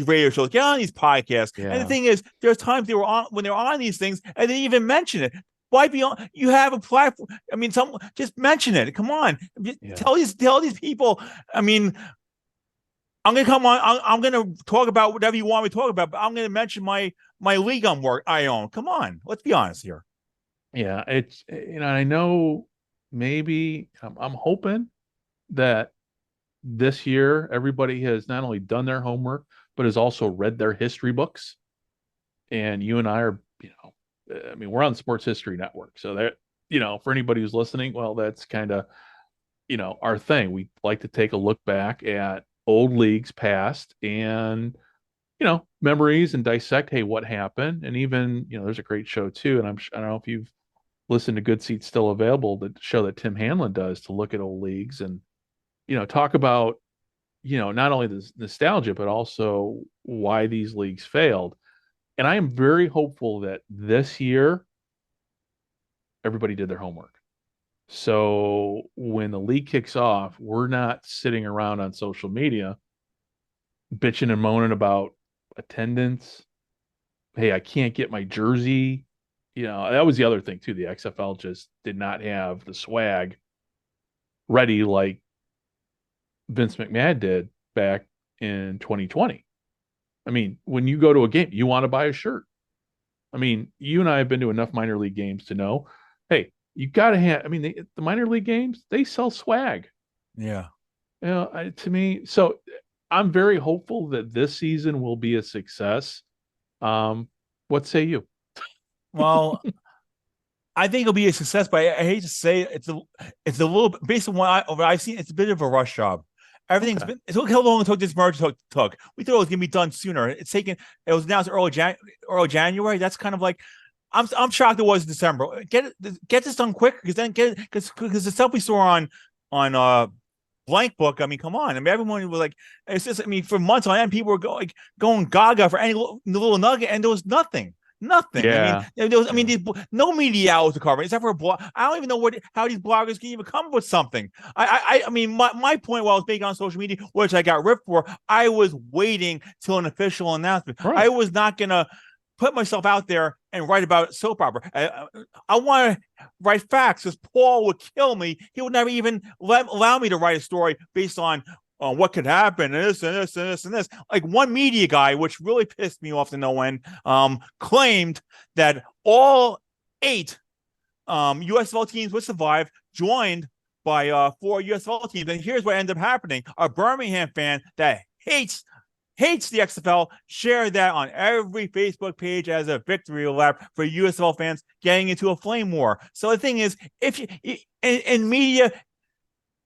radio shows, get on these podcasts. Yeah. And the thing is, there's times when they're on these things and they even mention it. Why be on? You have a platform. I mean, just mention it. Come on, tell these people. I mean, I'm gonna come on. I'm gonna talk about whatever you want me to talk about, but I'm gonna mention my league I own. Come on, let's be honest here. Yeah, it's I know maybe I'm hoping that this year everybody has not only done their homework but has also read their history books. And you and I are, I mean, we're on Sports History Network, so that for anybody who's listening, well, that's kind of our thing. We like to take a look back at old leagues past and memories and dissect, hey, what happened. And even there's a great show too, and I don't know if you've listened to Good Seats Still Available, the show that Tim Hanlon does to look at old leagues and talk about not only the nostalgia but also why these leagues failed. And I am very hopeful that this year everybody did their homework. So when the league kicks off, we're not sitting around on social media bitching and moaning about attendance. Hey, I can't get my jersey. That was the other thing too. The XFL just did not have the swag ready like Vince McMahon did back in 2020. I mean, when you go to a game, you want to buy a shirt. I mean, you and I have been to enough minor league games to know, hey, you got to have, I mean, the minor league games, they sell swag. Yeah. To me, so I'm very hopeful that this season will be a success. What say you? Well, I think it'll be a success, but I hate to say it's a little bit based on what I've seen. It's a bit of a rush job. Everything's been. Look how long it took this merge took. We thought it was gonna be done sooner. It's taken. It was announced early January. That's kind of like. I'm shocked it was December. Get this done quick because the stuff we saw on Blank Book. I mean, come on. I mean, everyone was like, it's just. I mean, for months on end, people were going gaga for any little nugget, and there was nothing. Nothing. Yeah. I mean, no media outlets to cover except for a blog. I don't even know how these bloggers can even come up with something. I mean, my point while I was making on social media, which I got ripped for, I was waiting till an official announcement. Right. I was not gonna put myself out there and write about soap opera. I want to write facts, because Paul would kill me. He would never even allow me to write a story based on what could happen, and this and this and this and this. Like one media guy, which really pissed me off to no end, claimed that all 8 USFL teams would survive, joined by 4 USFL teams. And here's what ended up happening: a Birmingham fan that hates the XFL shared that on every Facebook page as a victory lap for USFL fans getting into a flame war. So the thing is, if you in media,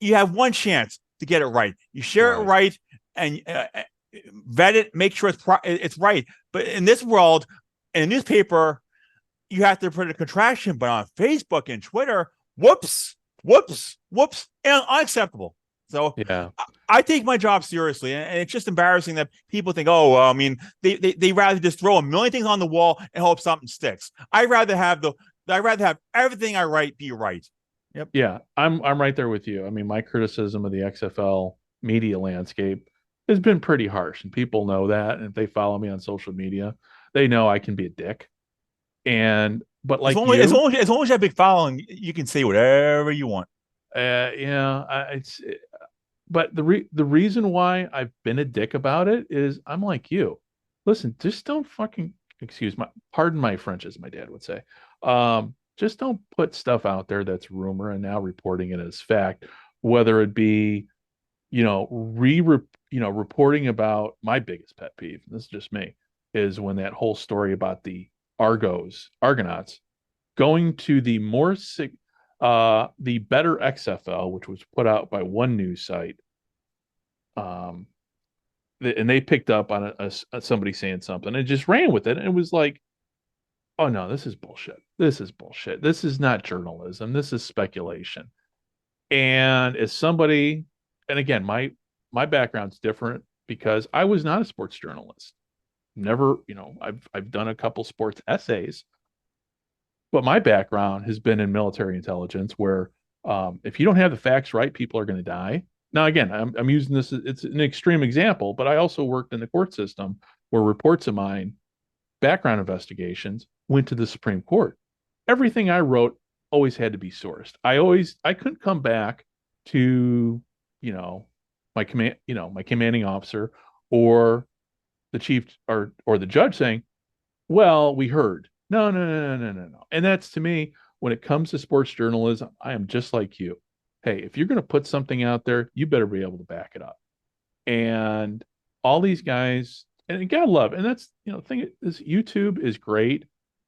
you have one chance to get it right. You share it right and vet it, make sure it's right. But in this world, in a newspaper, you have to put a contraction. But on Facebook and Twitter, whoops, and unacceptable. So yeah, I take my job seriously, and it's just embarrassing that people think, I mean, they rather just throw a million things on the wall and hope something sticks. I'd rather have everything I write be right. Yep. Yeah, I'm right there with you. I mean, my criticism of the XFL media landscape has been pretty harsh, and people know that. And if they follow me on social media, they know I can be a dick. But like, as long as you have big following, you can say whatever you want. But the reason why I've been a dick about it is I'm like you. Listen, just don't fucking pardon my French, as my dad would say. Just don't put stuff out there that's rumor and now reporting it as fact, whether it be, reporting about my biggest pet peeve. This is just me, is when that whole story about the Argonauts going to the the better XFL, which was put out by one news site. And they picked up on somebody saying something and just ran with it. And it was like, oh no, this is bullshit. This is not journalism. This is speculation. And as somebody, and again, my background's different because I was not a sports journalist. Never, I've done a couple sports essays, but my background has been in military intelligence, where if you don't have the facts right, people are going to die. Now, again, I'm using this, it's an extreme example, but I also worked in the court system where reports of mine, background investigations, went to the Supreme Court. everything I wrote always had to be sourced. I couldn't come back to, my commanding officer or the chief or the judge saying, well, we heard. No, no, no, no, no, no, no. And that's, to me, when it comes to sports journalism, I am just like you. Hey, if you're going to put something out there, you better be able to back it up. And all these guys, and God love, and that's, the thing is, YouTube is great.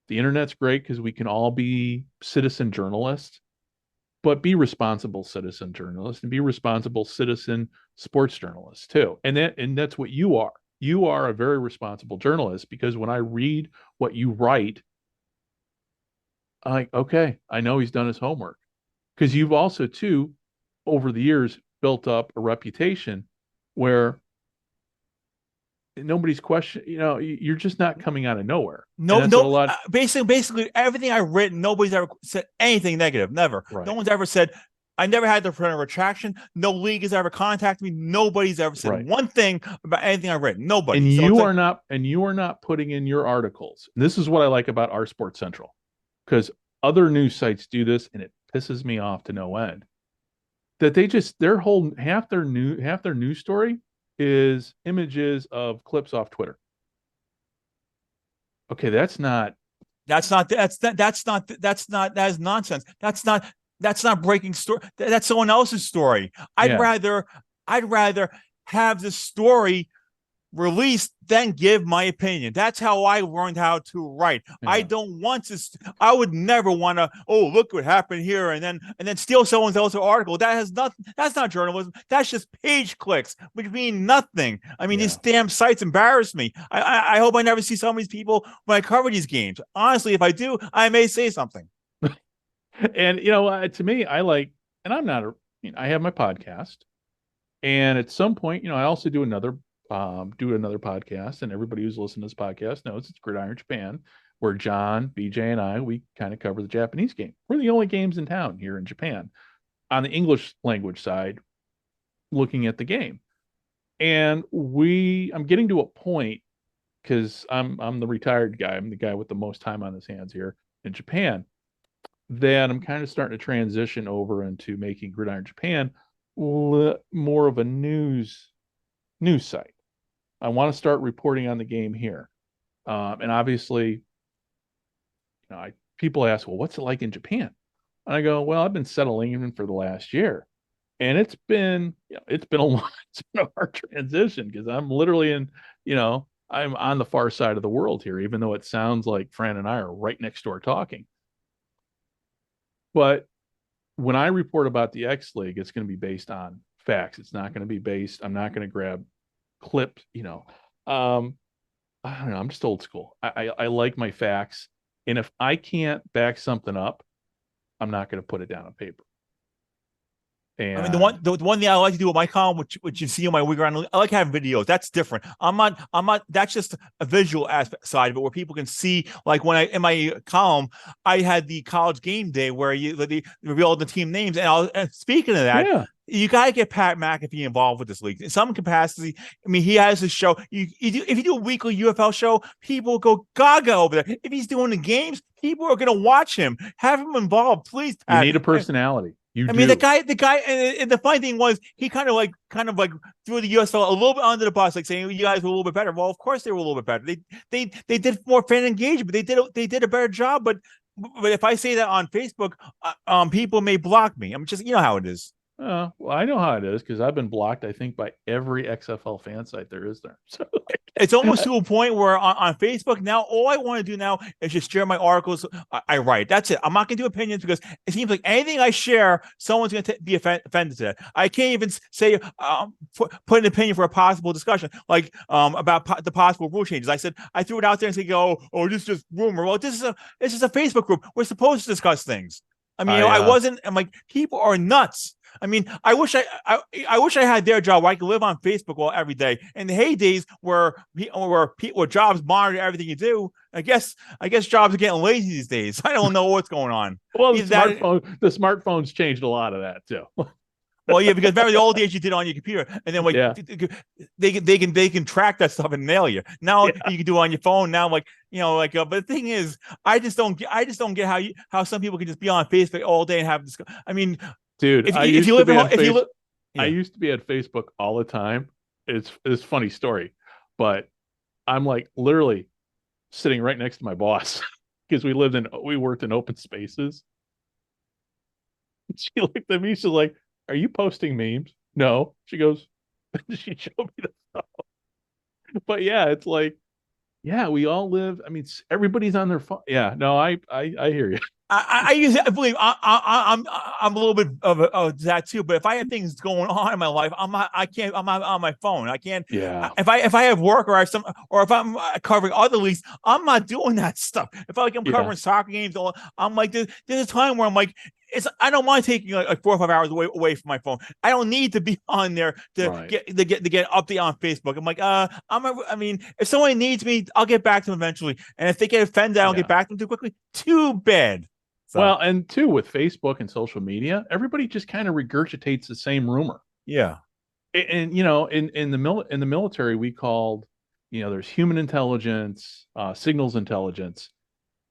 The internet's great because we can all be citizen journalists, but be responsible citizen journalists and be responsible citizen sports journalists too. And that's what you are. You are a very responsible journalist, because when I read what you write, I'm like, okay, I know he's done his homework. Because you've also, too, over the years, built up a reputation where nobody's question, you're just not coming out of nowhere. Basically everything I've written, nobody's ever said anything negative. Never. Right. No one's ever said, I never had to print a retraction. No league has ever contacted me. Nobody's ever said one thing about anything I've written. Nobody. And you are not putting in your articles. This is what I like about OurSports Central, because other news sites do this, and it pisses me off to no end. That their whole half their news story is images of clips off Twitter. Okay, that is nonsense. That's not breaking story. That's someone else's story. I'd rather have the story released than give my opinion. That's how I learned how to write. Yeah. I would never want to, look what happened here, and then steal someone else's article. That's not journalism. That's just page clicks, which mean nothing. I mean, these damn sites embarrass me. I hope I never see some of these people when I cover these games. Honestly, if I do, I may say something. And to me, I have my podcast, and at some point, I also do another podcast, and everybody who's listening to this podcast knows it's Gridiron Japan, where John, BJ, and I, we kind of cover the Japanese game. We're the only games in town here in Japan on the English language side, looking at the game. And I'm getting to a point, because I'm the retired guy. I'm the guy with the most time on his hands here in Japan, that I'm kind of starting to transition over into making Gridiron Japan more of a news site. I want to start reporting on the game here. And obviously, people ask, well, what's it like in Japan? And I go, well, I've been settling in for the last year. And it's been a hard transition, because I'm literally I'm on the far side of the world here, even though it sounds like Fran and I are right next door talking. But when I report about the X League, it's going to be based on facts. It's not going to be I'm not going to grab clips, I don't know. I'm just old school. I like my facts. And if I can't back something up, I'm not going to put it down on paper. And I mean, the one thing I like to do with my column, which you see on my week around, I like having videos. That's different. I'm not. That's just a visual aspect side of it, where people can see. Like when in my column, I had the college game day where they revealed the team names, and speaking of that, you got to get Pat McAfee involved with this league in some capacity. I mean, he has his show. If you do a weekly UFL show, people go gaga over there. If he's doing the games, people are going to watch him. Have him involved, please, Pat. You need a personality. I mean, the guy, and the funny thing was, he kind of like threw the USL a little bit under the bus, like saying, you guys were a little bit better. Well, of course they were a little bit better. They did more fan engagement. They did a better job. But if I say that on Facebook, people may block me. I'm just, how it is. Well, I know how it is, because I've been blocked, I think, by every XFL fan site there is there. So it's almost to a point where on Facebook now, all I want to do now is just share my articles I write. That's it. I'm not going to do opinions, because it seems like anything I share, someone's going to be offended to that. I can't even say put an opinion for a possible discussion, like about the possible rule changes. I threw it out there and said, this is just rumor. Well, this is a Facebook group. We're supposed to discuss things. I mean, I'm like, people are nuts. I mean, I wish I had their job where I could live on Facebook every day. In the heydays where jobs monitor everything you do, I guess jobs are getting lazy these days. I don't know what's going on. Well, the smartphones changed a lot of that too. Well, yeah, because remember the old days you did it on your computer, and then like Yeah. they can track that stuff and mail you. Now Yeah. you can do it on your phone. Now, like but the thing is, I just don't get how some people can just be on Facebook all day and have this. I mean, Dude, if you live in if you live, I used to be at Facebook all the time. It's a funny story, but I'm like literally sitting right next to my boss because we worked in open spaces. She looked at me, she's like, "Are you posting memes?" No. She goes, she showed me the stuff. But yeah, it's like, yeah, we all live. I mean, everybody's on their phone. Yeah, no, I hear you. I believe I'm a little bit of that too. But if I have things going on in my life, I'm not on my phone. I can't. Yeah. If I have work or if I'm covering other leagues, I'm not doing that stuff. If I'm covering soccer games, I'm like there's a time where I'm like I don't mind taking like 4 or 5 hours away from my phone. I don't need to be on there to get update on Facebook. I'm like I mean, if someone needs me, I'll get back to them eventually. And if they get offended, I don't get back to them too quickly. Too bad. So. Well, and too with Facebook and social media, everybody just kind of regurgitates the same rumor. Yeah. And in the military, we called, there's human intelligence, signals intelligence,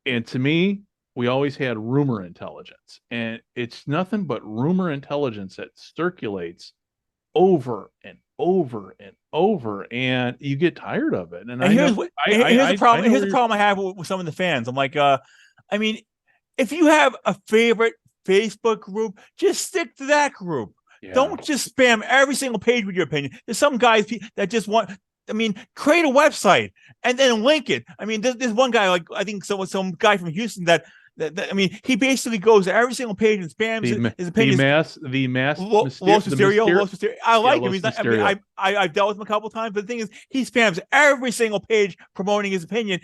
and to me, we always had rumor intelligence, and it's nothing but rumor intelligence that circulates over and over and over, and you get tired of it. And here's the problem. Here's the problem I have with some of the fans. I'm like, I mean, if you have a favorite Facebook group, just stick to that group. Yeah. Don't just spam every single page with your opinion. There's some guys that just want. I mean, create a website and then link it. I mean, there's one guy, like I think some guy from Houston that I mean, he basically goes to every single page and spams his opinion. The mass Los Mysterio. I like him. He's not, I mean, I've dealt with him a couple of times, but the thing is, he spams every single page promoting his opinion.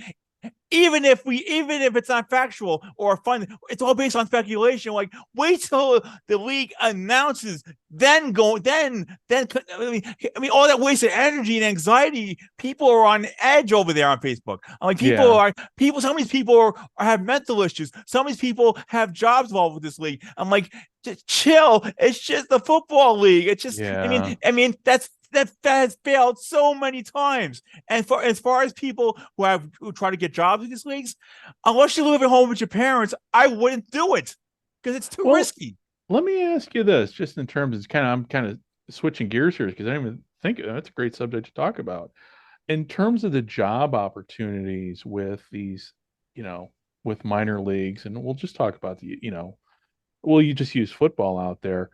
Even if it's not factual or fun, it's all based on speculation. Like, wait till the league announces, then I mean, all that wasted energy and anxiety. People are on edge over there on Facebook. I'm like, some of these people have mental issues. Some of these people have jobs involved with this league. I'm like, just chill. It's just the football league. It's just, I mean, that has failed so many times. And as far as people who try to get jobs in these leagues, unless you live at home with your parents, I wouldn't do it because it's too risky. Let me ask you this, just in terms of I'm kind of switching gears here because I didn't even think that's a great subject to talk about. In terms of the job opportunities with these, with minor leagues, and we'll just talk about you just use football out there.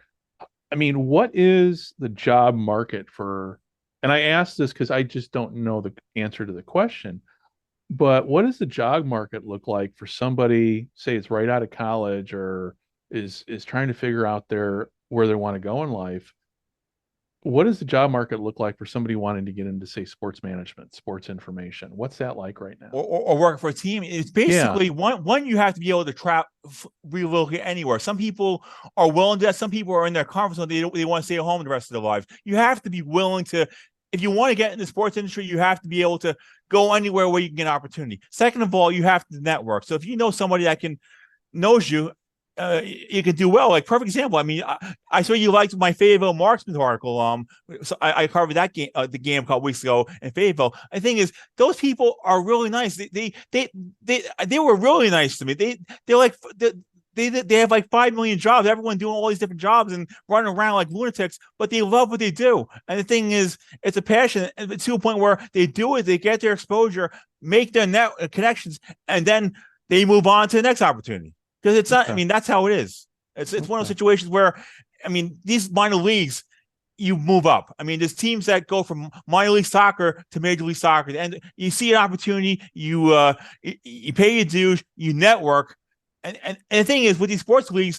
I mean, what is the job market for, and I ask this because I just don't know the answer to the question, but what does the job market look like for somebody, say it's right out of college or is trying to figure out where they want to go in life? What does the job market look like for somebody wanting to get into, say, sports management, sports information? What's that like right now? Or work for a team? It's basically one you have to be able to relocate anywhere. Some people are willing to that. Some people are in their comfort zone. They want to stay at home the rest of their lives. You have to be willing to, if you want to get in the sports industry, you have to be able to go anywhere where you can get an opportunity. Second of all, you have to network. So if you know somebody that knows you, you can do well. Like, perfect example. I mean, I saw you liked my Fayetteville Marksman article. So I covered that game, the game a couple weeks ago in Fayetteville. The thing is, those people are really nice. They were really nice to me. They have like 5 million jobs. Everyone doing all these different jobs and running around like lunatics, but they love what they do. And the thing is, it's a passion to a point where they do it. They get their exposure, make their net connections, and then they move on to the next opportunity. Because it's not, I mean, that's how it is. It's one of those situations where, I mean, these minor leagues, you move up. I mean, there's teams that go from minor league soccer to major league soccer, and you see an opportunity, you pay your dues, you network, and the thing is, with these sports leagues,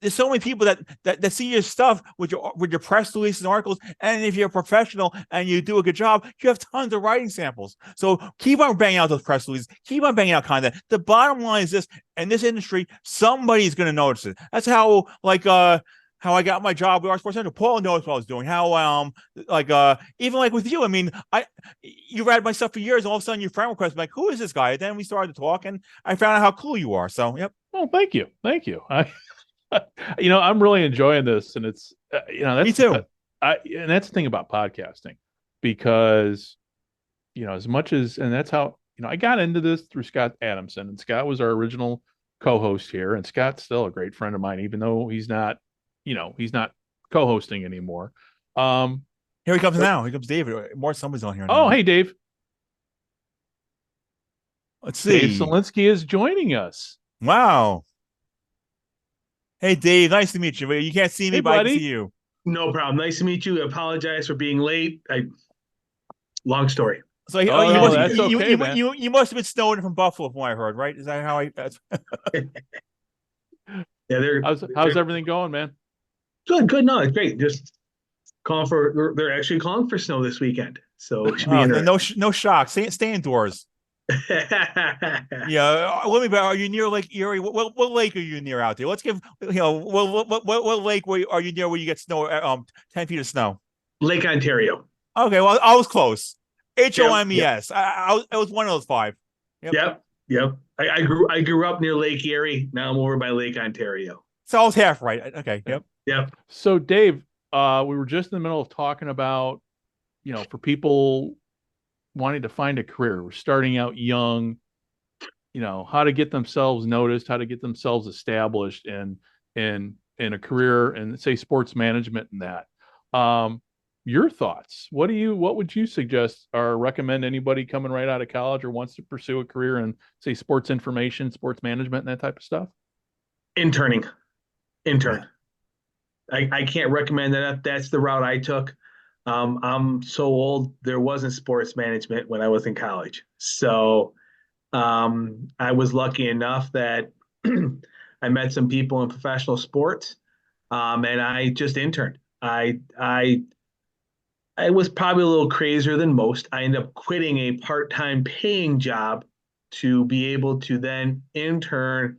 there's so many people that see your stuff with your press releases and articles. And if you're a professional and you do a good job, you have tons of writing samples. So keep on banging out those press releases. Keep on banging out content. The bottom line is this: in this industry, somebody's going to notice it. That's how how I got my job with OurSports Central. Paul knows what I was doing. How even like with you, I mean, you read my stuff for years, and all of a sudden your friend request, like, who is this guy? And then we started to talk, and I found out how cool you are. So, yep. Oh, thank you. I'm really enjoying this, and it's Me too. and that's the thing about podcasting, because as much as, and that's how I got into this through Scott Adamson, and Scott was our original co-host here, and Scott's still a great friend of mine, even though he's not co-hosting anymore. Here he comes but- now. Here comes David. More somebody's on here Oh, now. hey, Dave. Let's Dave see. Solinsky is joining us. Wow. Hey, Dave. Nice to meet you. You can't see me, Hey, but I can buddy. see you. No problem. Nice to meet you. I apologize for being late. Long story. So Oh, no, that's okay, man. you must have been snowing from Buffalo, from what I heard, right? Is that how I? That's... Yeah, How's everything going, man? good. No, it's great. Just calling for. They're actually calling for snow this weekend, so it should be no shock. Stay indoors. Yeah, let me. Are you near Lake Erie? What lake are you near out there? Let's give what lake are you near where you get snow? 10 feet of snow. Lake Ontario. Okay, well I was close. HOMES. Yep. I was one of those 5. Yep. I grew up near Lake Erie. Now I'm over by Lake Ontario. So I was half right. Okay. Yep. So, Dave, we were just in the middle of talking about, for people wanting to find a career, we're starting out young, how to get themselves noticed, how to get themselves established in a career and, say, sports management and that. Your thoughts? What would you suggest or recommend anybody coming right out of college or wants to pursue a career in, say, sports information, sports management, and that type of stuff? Intern. I can't recommend that. That's the route I took. I'm so old. There wasn't sports management when I was in college. So I was lucky enough that I met some people in professional sports, and I just interned. I was probably a little crazier than most. I ended up quitting a part-time paying job to be able to then intern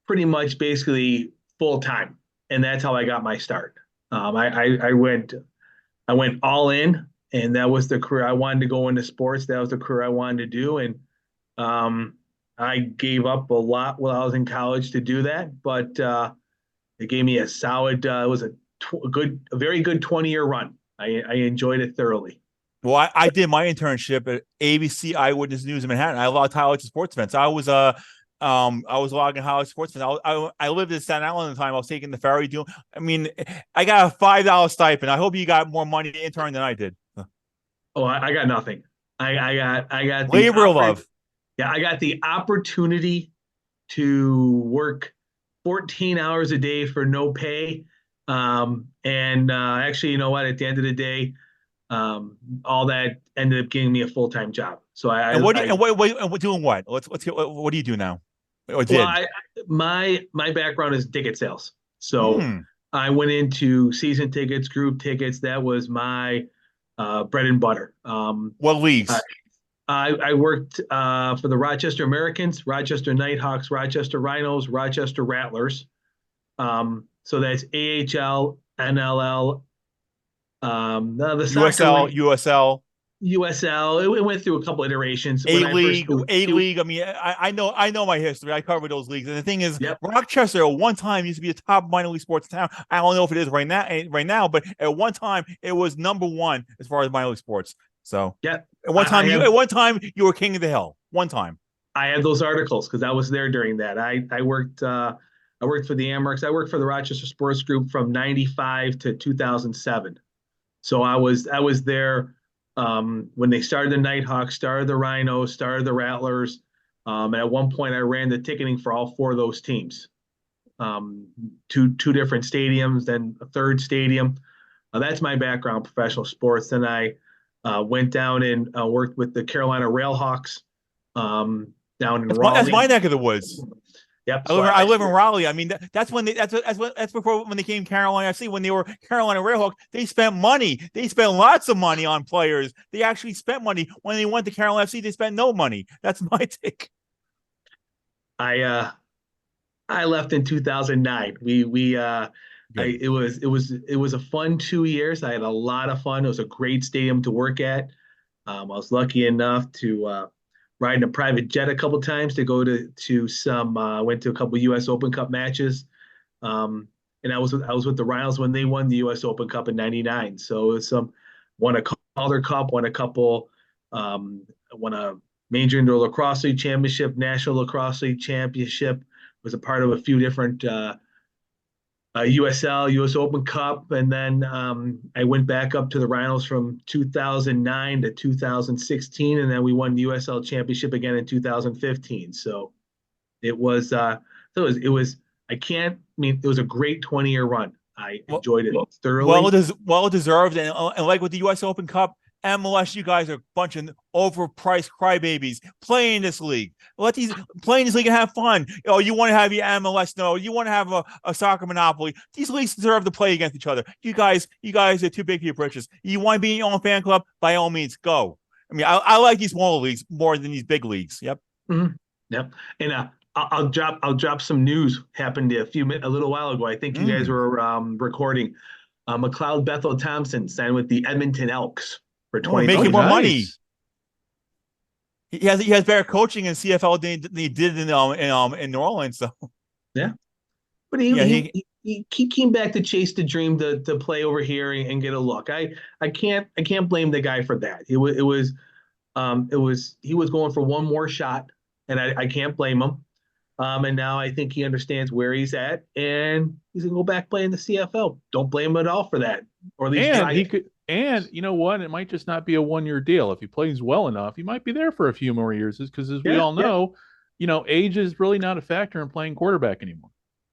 pretty much basically full-time. And that's how I got my start. I went all in, and that was the career I wanted to go into sports. That was the career I wanted to do. And I gave up a lot while I was in college to do that, but it gave me a solid, it was a very good 20-year run. I enjoyed it thoroughly. Well, I did my internship at ABC Eyewitness News in Manhattan. I logged highlights of sports events. I was logging highlights of sports events. I lived in Staten Island at the time. I was taking the ferry. I got a $5 stipend. I hope you got more money to intern than I did. Oh, I got nothing. I got labor of love. Yeah, I got the opportunity to work 14 hours a day for no pay. Actually, you know what? At the end of the day, all that ended up getting me a full-time job. So doing what? What do you do now? Or did? Well, my background is ticket sales. So I went into season tickets, group tickets. That was my bread and butter. What leagues? I worked for the Rochester Americans, Rochester Nighthawks, Rochester Rhinos, Rochester Rattlers. So that's AHL, NLL, the USL. USL. It went through a couple iterations. A-League. I mean, I know my history. I covered those leagues. And the thing is, Rochester at one time used to be a top minor league sports town. I don't know if it is right now, but at one time it was number 1 as far as minor league sports. So yeah, at one time you were king of the hill. One time. I had those articles because I was there during that. I worked for the Amherst. I worked for the Rochester Sports Group from 95 to 2007. So I was there when they started the Nighthawks, started the Rhinos, started the Rattlers. And at one point, I ran the ticketing for all 4 of those teams. Two different stadiums, then a third stadium. That's my background, professional sports. Then I went down and worked with the Carolina Railhawks down in Raleigh. That's my neck of the woods. Yep. I live in Raleigh. I mean, that's before when they came Carolina FC. When they were Carolina Railhawks, they spent money. They spent lots of money on players. They actually spent money. When they went to Carolina FC, they spent no money. That's my take. I left in 2009. It was a fun 2 years. I had a lot of fun. It was a great stadium to work at. I was lucky enough to riding a private jet a couple times to go to some. Went to a couple U.S. Open Cup matches, and I was with the Rhinos when they won the U.S. Open Cup in '99. So it was won a Calder Cup, won a Major Indoor Lacrosse League Championship, National Lacrosse League Championship. Was a part of a few different USL, US Open Cup, and then I went back up to the Rhinos from 2009 to 2016, and then we won the USL Championship again in 2015. So it was, it was a great 20-year run. I enjoyed it thoroughly. Well deserved, and like with the U.S. Open Cup, MLS, you guys are a bunch of overpriced crybabies playing this league. Playing this league and have fun. Oh, you want to have your MLS? No, you want to have a soccer monopoly. These leagues deserve to play against each other. You guys are too big for your britches. You want to be in your own fan club? By all means, go. I mean, I like these smaller leagues more than these big leagues. Yep. Mm-hmm. Yep. And I'll drop some news happened a little while ago. I think you guys were recording. McLeod Bethel Thompson signed with the Edmonton Elks for 20. Making more money. He has better coaching in CFL than he did in New Orleans. So yeah, but he came back to chase the dream to play over here and get a look. I can't blame the guy for that. He was going for one more shot, and I can't blame him. And now I think he understands where he's at, and he's gonna go back play in the CFL. Don't blame him at all for that. Or at least he could. And you know what? It might just not be a 1-year deal. If he plays well enough, he might be there for a few more years. Because as we all know, age is really not a factor in playing quarterback anymore.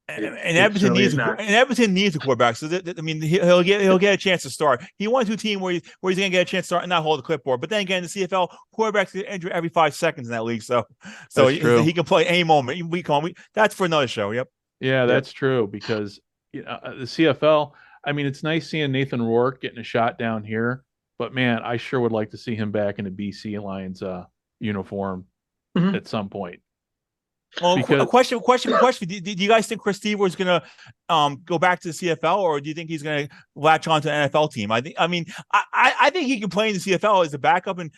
And Edmonton needs a quarterback. So he'll get a chance to start. He wants to a team where he's going to get a chance to start and not hold the clipboard. But then again, in the CFL, quarterbacks get injured every 5 seconds in that league. So he can play any moment. That's for another show. Yep. Yeah, that's true. Because the CFL. I mean, it's nice seeing Nathan Rourke getting a shot down here, but man, I sure would like to see him back in a BC Lions uniform at some point. Well, question. Do you guys think Chris Stever is going to go back to the CFL, or do you think he's going to latch on to an NFL team? I think he can play in the CFL as a backup and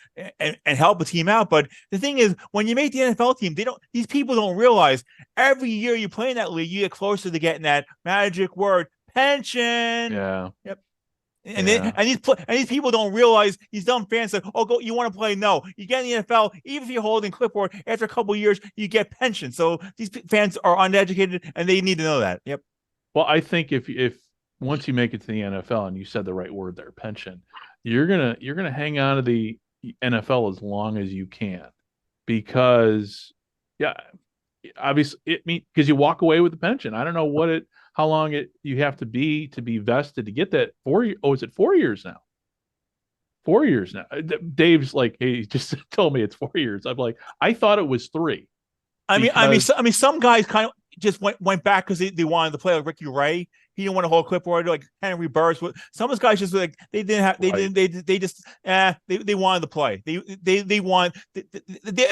help a team out. But the thing is, when you make the NFL team, these people don't realize every year you play in that league, you get closer to getting that magic word. Pension. Yeah. Yep. And these people don't realize, these dumb fans say, "Oh, go! You want to play? No, you get in the NFL. Even if you're holding clipboard, after a couple of years, you get pension." So these fans are uneducated, and they need to know that. Yep. Well, I think if once you make it to the NFL, and you said the right word there, pension, you're gonna hang on to the NFL as long as you can, because obviously because you walk away with the pension. I don't know how long you have to be vested to get that. Is it 4 years now? 4 years now. Dave's like, hey, he just told me it's 4 years. I'm like, I thought it was 3. Some guys kind of just went back because they wanted to play, like Ricky Ray. He didn't want to hold clipboard, like Henry Burris. Some of those guys just like they wanted to play. And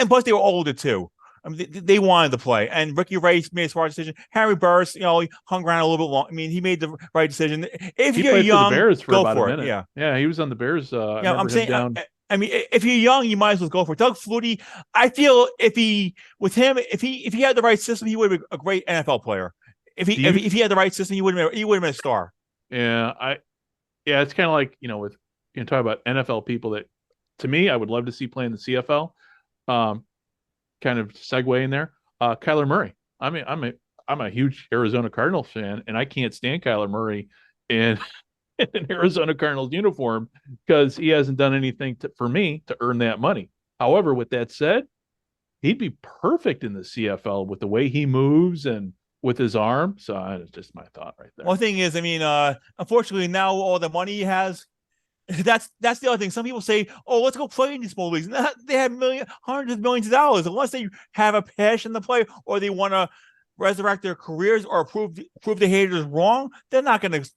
plus they were older too. I mean, they wanted to play, and Ricky Ray made a smart decision. Harry Burris, he hung around a little bit long. I mean, he made the right decision. If you're young, the Bears for go about for a minute. it. Yeah, he was on the Bears. I'm saying, if you're young, you might as well go for it. Doug Flutie, I feel if he had the right system, he would have been a great NFL player. If he had the right system, he would have been a star. Yeah, it's kind of like with talk about NFL people that, to me, I would love to see play in the CFL. Kind of segue in there. Kyler Murray. I mean, I'm a huge Arizona Cardinals fan, and I can't stand Kyler Murray in an Arizona Cardinals uniform because he hasn't done anything for me to earn that money. However, with that said, he'd be perfect in the CFL with the way he moves and with his arm. So it's just my thought right there. One thing is, unfortunately, now all the money he has. That's the other thing. Some people say, "Oh, let's go play in these small leagues." They have hundreds of millions of dollars. Unless they have a passion to play, or they want to resurrect their careers, or prove the haters wrong, they're not going to.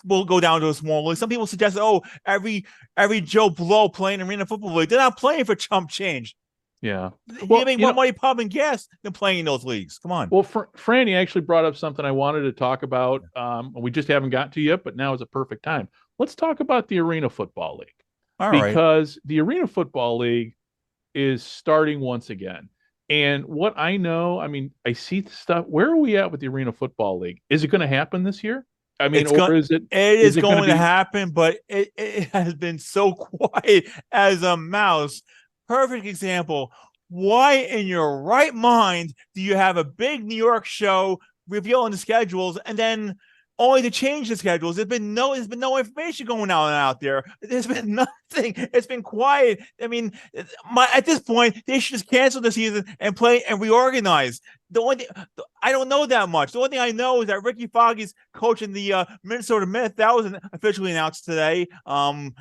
Will go down to a small league. Some people suggest, "Oh, every Joe Blow playing in arena football league, they're not playing for chump change." Yeah, you make more money pumping gas than playing in those leagues. Come on. Well, Franny actually brought up something I wanted to talk about. We just haven't gotten to yet, but now is a perfect time. Let's talk about the Arena Football League. All because the Arena Football League, is starting once again. And what I know, I mean, I see the stuff. Where are we at with the Arena Football League? Is it going to happen this year? I mean, It's going. or is it? It Is is it going to going to be? happen, but it has been so quiet as a mouse. Perfect example. Why in your right mind do you have a big New York show revealing the schedules and then only to change the schedules? There's been no information going out there. There's been nothing. It's been quiet. I mean, at this point, they should just cancel the season and play and reorganize. The only thing, I don't know that much. The only thing I know is that Ricky Foggy's coaching the Minnesota Myth. That was officially announced today. And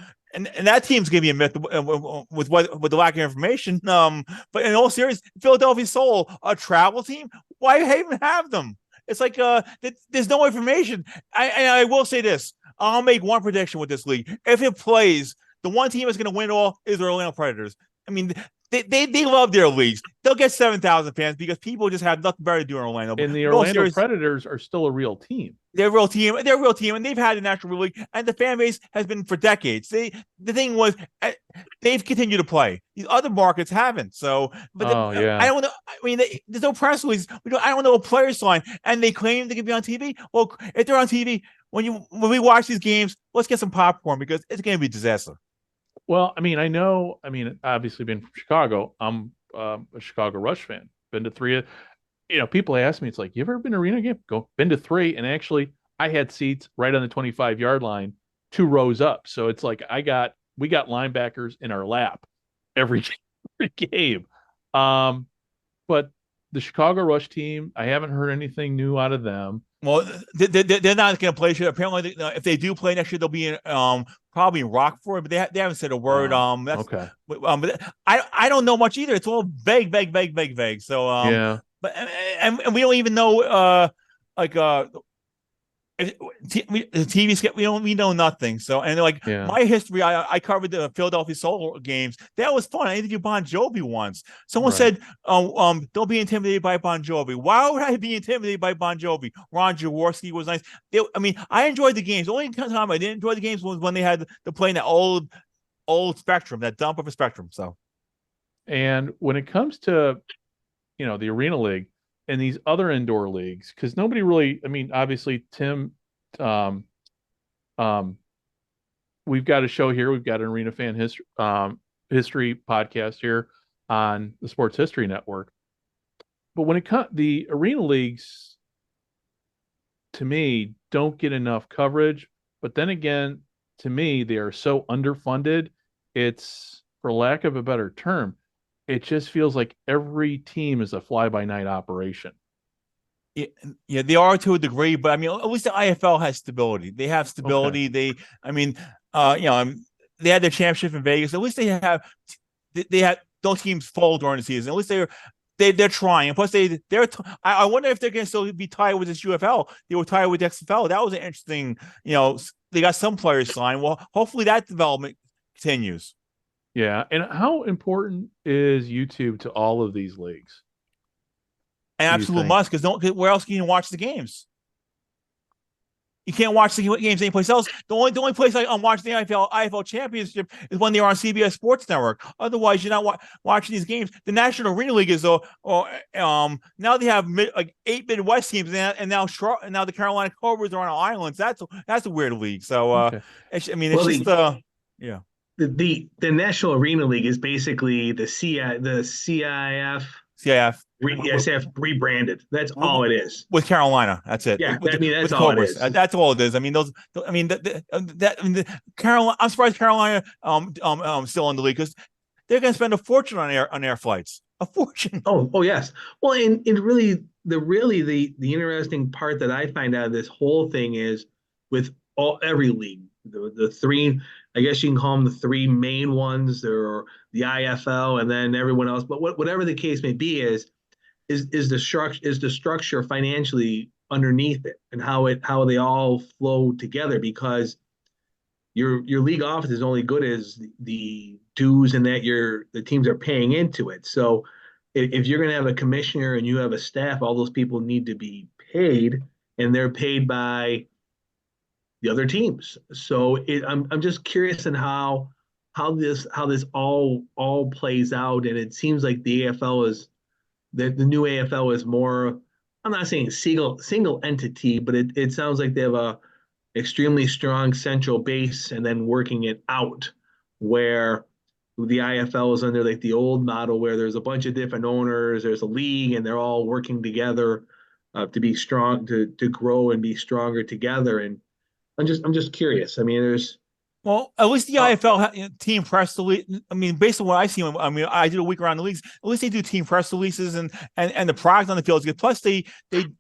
that team's going to be a myth with the lack of information. But in all seriousness, Philadelphia Soul, a travel team, why even have them? It's like there's no information. I will say this. I'll make one prediction with this league. If it plays, the one team that's going to win it all is the Orlando Predators. I mean, they love their leagues. They'll get 7,000 fans because people just have nothing better to do in Orlando. And the Orlando Predators are still a real team. They're a real team. They're a real team, and they've had the National League, and the fan base has been for decades. The thing was, they've continued to play. These other markets haven't. So, but I don't know. I mean, there's no press release. I don't know a player's line, and they claim they can be on TV. Well, if they're on TV, when we watch these games, let's get some popcorn because it's going to be a disaster. Well, I mean, obviously being from Chicago, I'm a Chicago Rush fan. Been to 3. People ask me, it's like, you ever been to arena game? Been to 3. And actually, I had seats right on the 25-yard line, 2 rows up. So it's like we got linebackers in our lap every game. But the Chicago Rush team, I haven't heard anything new out of them. Well, they're not going to play. Apparently, if they do play next year, they'll be in probably in Rockford, but they haven't said a word. That's okay. But I don't know much either. It's all vague. So yeah. But and we don't even know the TV schedule. We know nothing. So my history, I covered the Philadelphia Soul games. That was fun. I interviewed Bon Jovi once. Someone said, don't be intimidated by Bon Jovi. Why would I be intimidated by Bon Jovi? Ron Jaworski was nice. I enjoyed the games. The only time I didn't enjoy the games was when they had to play in that old Spectrum, that dump of a Spectrum. So, and when it comes to the Arena League and these other indoor leagues, because nobody really, obviously Tim, we've got a show here. We've got an Arena Fan history podcast here on the Sports History Network. But when it comes, the Arena leagues, to me, don't get enough coverage. But then again, to me, they are so underfunded. It's, for lack of a better term, it just feels like every team is a fly-by-night operation. Yeah, they are to a degree, but at least the IFL has stability. They have stability. Okay. They had their championship in Vegas. At least they have those teams fall during the season. At least they're trying. Plus, I wonder if they're going to still be tied with this UFL. They were tied with XFL. That was an interesting. They got some players signed. Well, hopefully that development continues. Yeah, and how important is YouTube to all of these leagues? An absolute must, because where else can you watch the games? You can't watch the games anyplace else. The only place I'm watching the IFL Championship is when they're on CBS Sports Network. Otherwise, you're not watching these games. The National Arena League is now they have 8 Midwest teams, and now the Carolina Cobras are on islands. That's a weird league. So yeah. The National Arena League is basically the CIF rebranded. That's all it is. With Carolina, that's it. Yeah, that's all it is. That's all it is. Carolina. I'm surprised Carolina still in the league because they're going to spend a fortune on air flights. A fortune. Oh yes. Well, and really the interesting part that I find out of this whole thing is with every league, the 3. I guess you can call them the 3 main ones. There are the IFL and then everyone else. But whatever the case may be, is the structure financially underneath it, and how they all flow together, because your league office is only good as the dues and that the teams are paying into it. So if you're going to have a commissioner and you have a staff, all those people need to be paid, and they're paid by the other teams. So I'm just curious in how how this all plays out, and it seems like the AFL is the new AFL is more. I'm not saying single entity, but it sounds like they have a extremely strong central base and then working it out, where the IFL is under like the old model where there's a bunch of different owners, there's a league, and they're all working together to be strong, to grow and be stronger together. And I'm just curious. I mean, there's Well, at least the IFL team press release. I mean, based on what I see, I mean, I did a week around the leagues. At least they do team press releases and the product on the field is good. Plus, they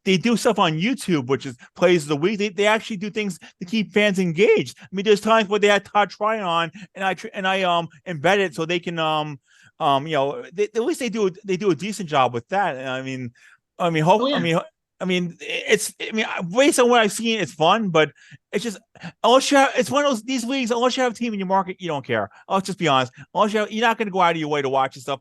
do stuff on YouTube, which is plays of the week. They actually do things to keep fans engaged. I mean, there's times where they had Todd try on, and I embed it so they can at least they do a decent job with that. And oh yeah. I mean, based on what I've seen, it's fun, but it's just unless you have, it's one of these leagues. Unless you have a team in your market, you don't care. Let's just be honest. You're not going to go out of your way to watch this stuff.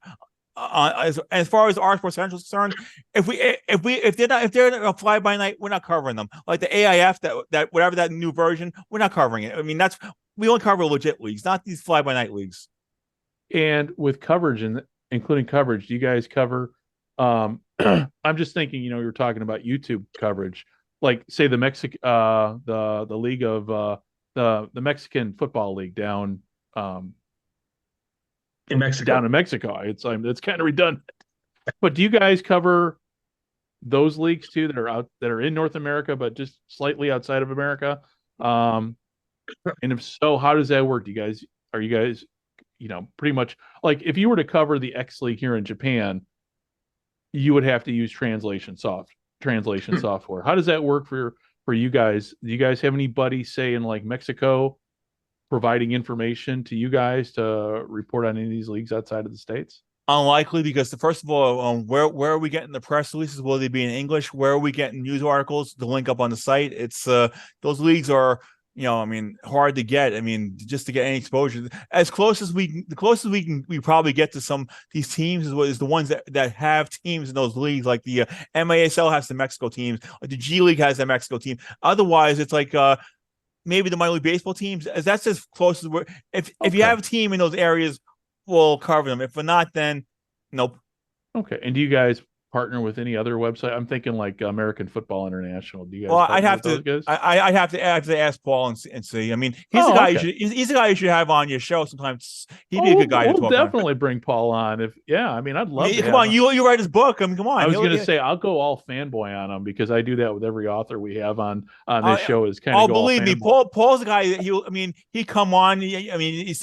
As far as OurSports Central is concerned, if they're a fly by night, we're not covering them. Like the AIF, that whatever that new version, we're not covering it. I mean, we only cover legit leagues, not these fly by night leagues. And with coverage and including coverage, do you guys cover? I'm just thinking, you were talking about YouTube coverage, like say the the league of the Mexican football league down In Mexico. down in Mexico. It's kind of redundant. But do you guys cover those leagues too that are in North America but just slightly outside of America? And if so, how does that work? Are you guys pretty much like if you were to cover the X League here in Japan, you would have to use translation software. How does that work for you guys? Do you guys have anybody, say, in like Mexico providing information to you guys to report on any of these leagues outside of the States? Unlikely, because first of all, where are we getting the press releases? Will they be in English? Where are we getting news articles to link up on the site? It's those leagues are hard to get. I mean, just to get any exposure, the closest we probably get to some these teams is the ones that have teams in those leagues, like the MASL has the Mexico teams, like the G League has the Mexico team. Otherwise, it's like maybe the minor league baseball teams. As that's as close as we're. If you have a team in those areas, we'll cover them. If we're not, then nope. Okay. And do you guys partner with any other website? I'm thinking like American Football International. Do you guys? Well, I'd have to ask Paul and see. I mean, he's the guy you should have on your show sometimes. He'd be a good guy to talk. We'll definitely bring Paul on. I mean, I'd love. Come on, you write his book. I mean, come on. I was going to say I'll go all fanboy on him because I do that with every author we have on this show. Is kind of believe me, Paul's the guy that he'd come on. I mean,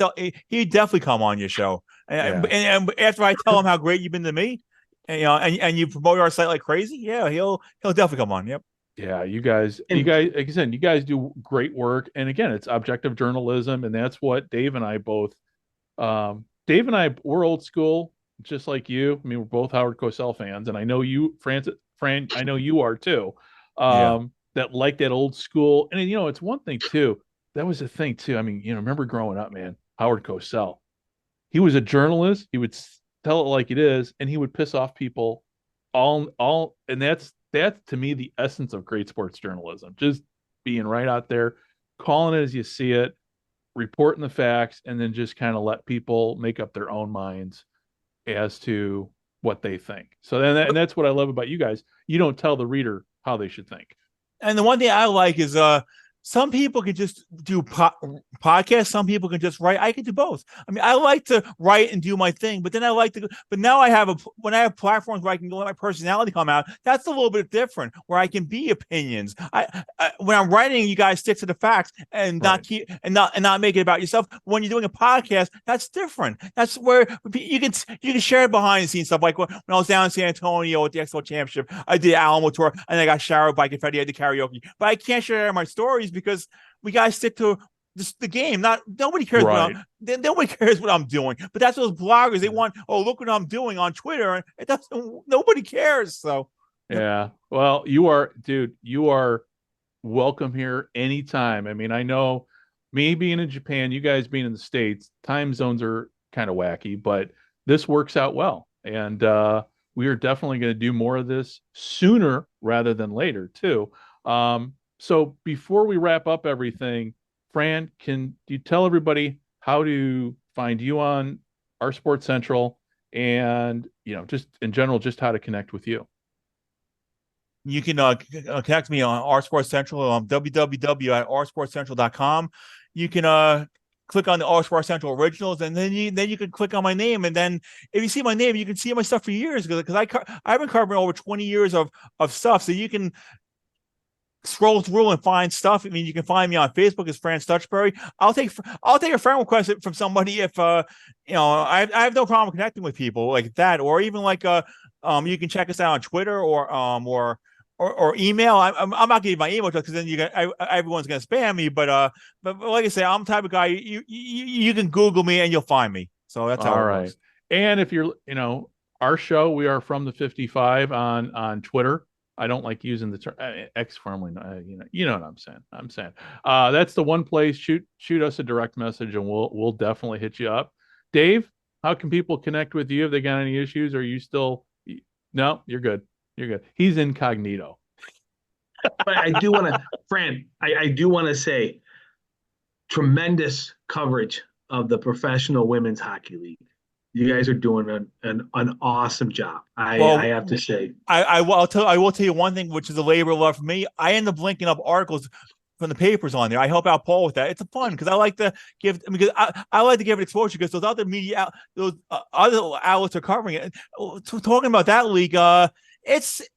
he'd definitely come on your show. And after I tell him how great you've been to me. And you promote our site like crazy, he'll definitely come on. Yep. Yeah, you guys, like I said, you guys do great work, and again, it's objective journalism, and that's what Dave and I both. Dave and I, we're old school, just like you. I mean, we're both Howard Cosell fans, and I know you, Fran. I know you are too. That like that old school, and it's one thing too. That was the thing too. I mean, remember growing up, man, Howard Cosell. He was a journalist. He would tell it like it is, and he would piss off people all and that's to me the essence of great sports journalism, just being right out there, calling it as you see it, reporting the facts, and then just kind of let people make up their own minds as to what they think. So then and that's what I love about you guys. You don't tell the reader how they should think. And the one thing I like is some people can just do podcasts. Some people can just write. I can do both. I mean, I like to write and do my thing, but then I like to. But now when I have platforms where I can let my personality come out. That's a little bit different. Where I can be opinions. When I'm writing, you guys stick to the facts and not make it about yourself. When you're doing a podcast, that's different. That's where you can share behind the scenes stuff. Like when I was down in San Antonio at the Expo Championship, I did Alamo Tour and I got showered by confetti at the karaoke. But I can't share my stories because we guys stick to the game. Nobody cares nobody cares what I'm doing. But that's those bloggers. They want, look what I'm doing on Twitter, and it doesn't. Nobody cares. So yeah. Well, you are welcome here anytime. I mean, I know me being in Japan, you guys being in the States, time zones are kind of wacky, but this works out well, and we are definitely going to do more of this sooner rather than later too. So before we wrap up everything, Fran, can you tell everybody how to find you on Our Sports Central, and just in general, just how to connect with you. You can connect me on OurSports Central, www.oursportscentral.com. You can click on the OurSports Central Originals, and then you can click on my name, and then if you see my name, you can see my stuff for years, because I've been covering over 20 years of stuff, so you can scroll through and find stuff. I mean, you can find me on Facebook as Fran Stuchbury. I'll take a friend request from somebody if I have no problem connecting with people like that, or even like you can check us out on Twitter or email. I'm not gonna give my email address, because then everyone's gonna spam me. But like I say, I'm the type of guy you can Google me and you'll find me. So that's how it works. And if you're our show, we are from the 55 on Twitter. I don't like using the term X formerly. You know what I'm saying. That's the one place. Shoot us a direct message, and we'll definitely hit you up. Dave, how can people connect with you if they got any issues? Are you still? No, you're good. You're good. He's incognito. But I do want to, Fran. I do want to say, tremendous coverage of the Professional Women's Hockey League. You guys are doing an awesome job. I have to say. I will tell you one thing, which is a labor of love for me. I end up linking up articles from the papers on there. I help out Paul with that. It's fun because I like to give it exposure, because those other media, those other outlets are covering it. Talking about that league, it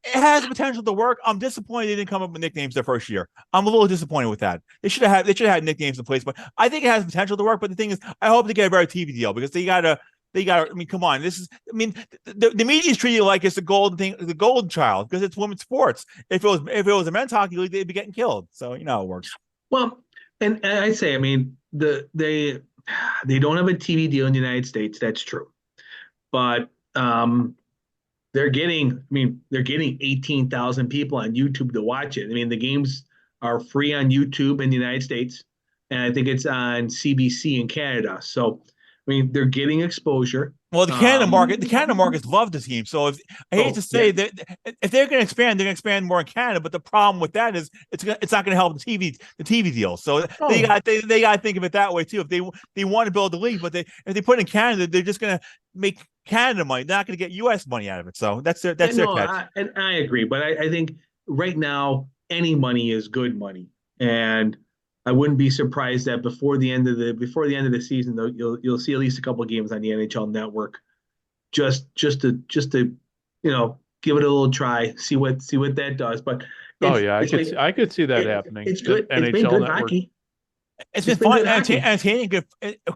has the potential to work. I'm disappointed they didn't come up with nicknames their first year. I'm a little disappointed with that. They should have had nicknames in place, but I think it has potential to work. But the thing is, I hope they get a better TV deal, because they gotta. I mean, come on. The media is treating it like it's the golden child, because it's women's sports. If it was a men's hockey league, they'd be getting killed. So you know how it works. Well, and I say, I mean, they don't have a TV deal in the United States. That's true, but they're getting 18,000 people on YouTube to watch it. I mean, the games are free on YouTube in the United States, and I think it's on CBC in Canada. So. I mean, they're getting exposure. Well, the Canada markets love the team. So I hate to say that if they're going to expand, they're going to expand more in Canada. But the problem with that is it's not going to help the TV deal. So they got to think of it that way too. If they want to build the league, but if they put it in Canada, they're just going to make Canada money. They're not going to get U.S. money out of it. So that's their catch. I agree, but I think right now any money is good money, and I wouldn't be surprised that before the end of the season, though, you'll see at least a couple of games on the NHL Network, just to give it a little try, see what that does. But I could see that happening. It's good. NHL it's been good Network. hockey. It's been fun, entertaining,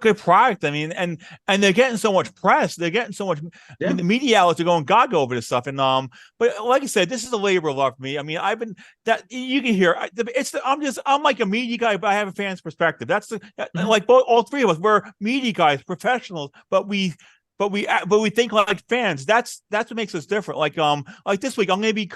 good product. I mean, and they're getting so much press. They're getting so much. Yeah. I mean, the media outlets are going gaga over this stuff. And but like I said, this is a labor of love for me. I mean, I've been that you can hear. I'm like a media guy, but I have a fan's perspective. That's like all three of us. We're media guys, professionals, but we think like fans. That's what makes us different. Like this week, I'm going to be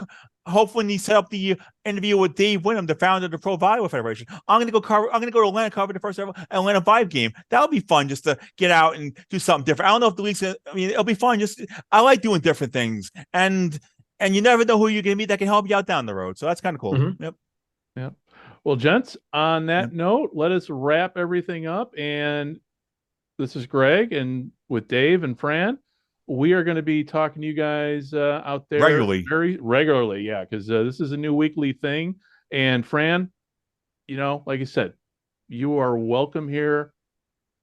hopefully he set up the interview with Dave Wyndham, the founder of the Pro Volleyball Federation. I'm going to go to Atlanta, cover the first ever Atlanta Vibe game. That'll be fun, just to get out and do something different. I don't know if the league's. It'll be fun. I like doing different things, and you never know who you're going to meet that can help you out down the road. So that's kind of cool. Mm-hmm. Yep. Well, gents, on that note, let us wrap everything up. And this is Greg, and with Dave and Fran, we are going to be talking to you guys out there very regularly. Yeah, because this is a new weekly thing. And Fran, like I said, you are welcome here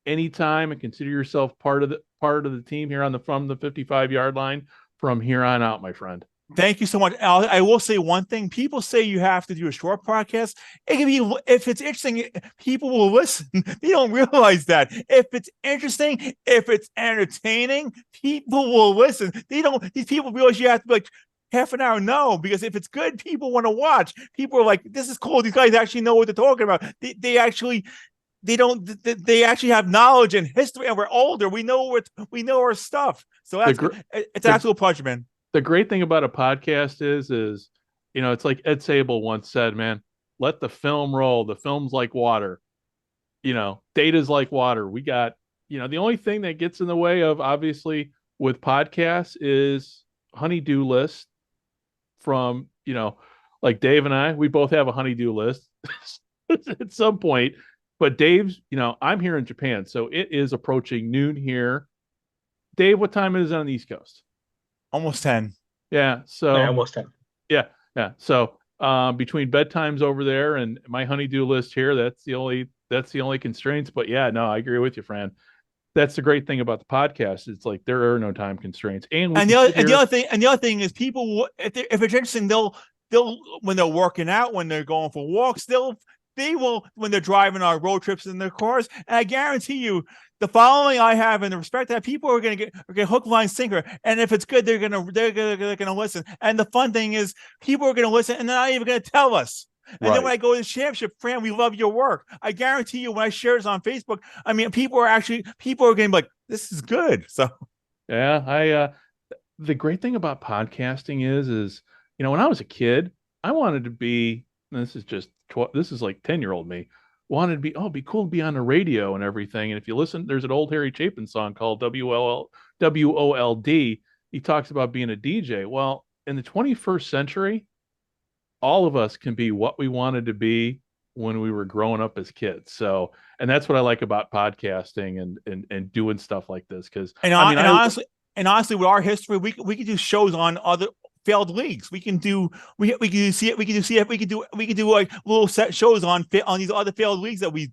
anytime, and consider yourself part of the team here from the 55-yard line from here on out, my friend. Thank you so much. I will say one thing. People say you have to do a short podcast. It can be, if it's interesting, people will listen. They don't realize that. If it's interesting, if it's entertaining, people will listen. These people realize you have to be like half an hour. No, because if it's good, people want to watch. People are like, this is cool. These guys actually know what they're talking about. They actually have knowledge and history, and we're older. We know our stuff. So it's an absolute pleasure, man. The great thing about a podcast is, it's like Ed Sable once said, man, let the film roll. The film's like water. Data's like water. We got, the only thing that gets in the way of, obviously, with podcasts is honey-do list from, like Dave and I, we both have a honey-do list. At some point, But Dave's, I'm here in Japan, so it is approaching noon here. Dave, what time is it on the East Coast? Almost 10. Yeah. So Yeah, almost 10. yeah. So between bedtimes over there and my honeydew list here, that's the only constraints. But yeah, no, I agree with you, Fran. That's the great thing about the podcast. It's like there are no time constraints, and the other thing is people, if it's interesting, they'll when they're working out, when they're going for walks, they will when they're driving on road trips in their cars. And I guarantee you, the following I have and the respect that people are going to get hook, line, sinker. And if it's good, they're gonna listen. And the fun thing is, people are going to listen, and they're not even going to tell us. And then when I go to the championship, Fran, we love your work. I guarantee you, when I share this on Facebook, I mean, people are going to be like, this is good. So, yeah, the great thing about podcasting is, when I was a kid, I wanted to be, this is like 10-year-old me, wanted to be, be cool to be on the radio and everything. And if you listen, there's an old Harry Chapin song called WOLD. He talks about being a DJ. Well, in the 21st century, all of us can be what we wanted to be when we were growing up as kids. So, and that's what I like about podcasting and doing stuff like this. Honestly, with our history, we can do shows on other failed leagues. We can do like little set shows on these other failed leagues that we,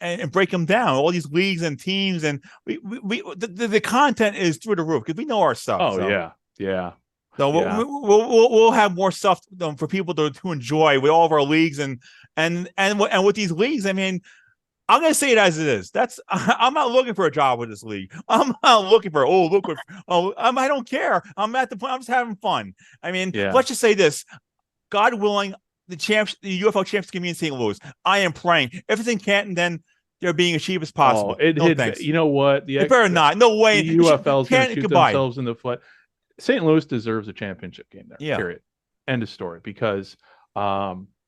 and break them down, all these leagues and teams. And the content is through the roof because we know our stuff. Oh, so. Yeah. So we'll have more stuff for people to enjoy with all of our leagues and with these leagues. I mean, I'm gonna say it as it is. I'm not looking for a job with this league. I'm not looking for I don't care. I'm at the point. I'm just having fun. I mean, let's just say this: God willing, the UFL champs can be in St. Louis. I am praying. If it's in Canton, then they're being as cheap as possible. Thanks. You know what? It better not. No way. The UFL's going to shoot themselves in the foot. St. Louis deserves a championship game there. Yeah. Period. End of story. Because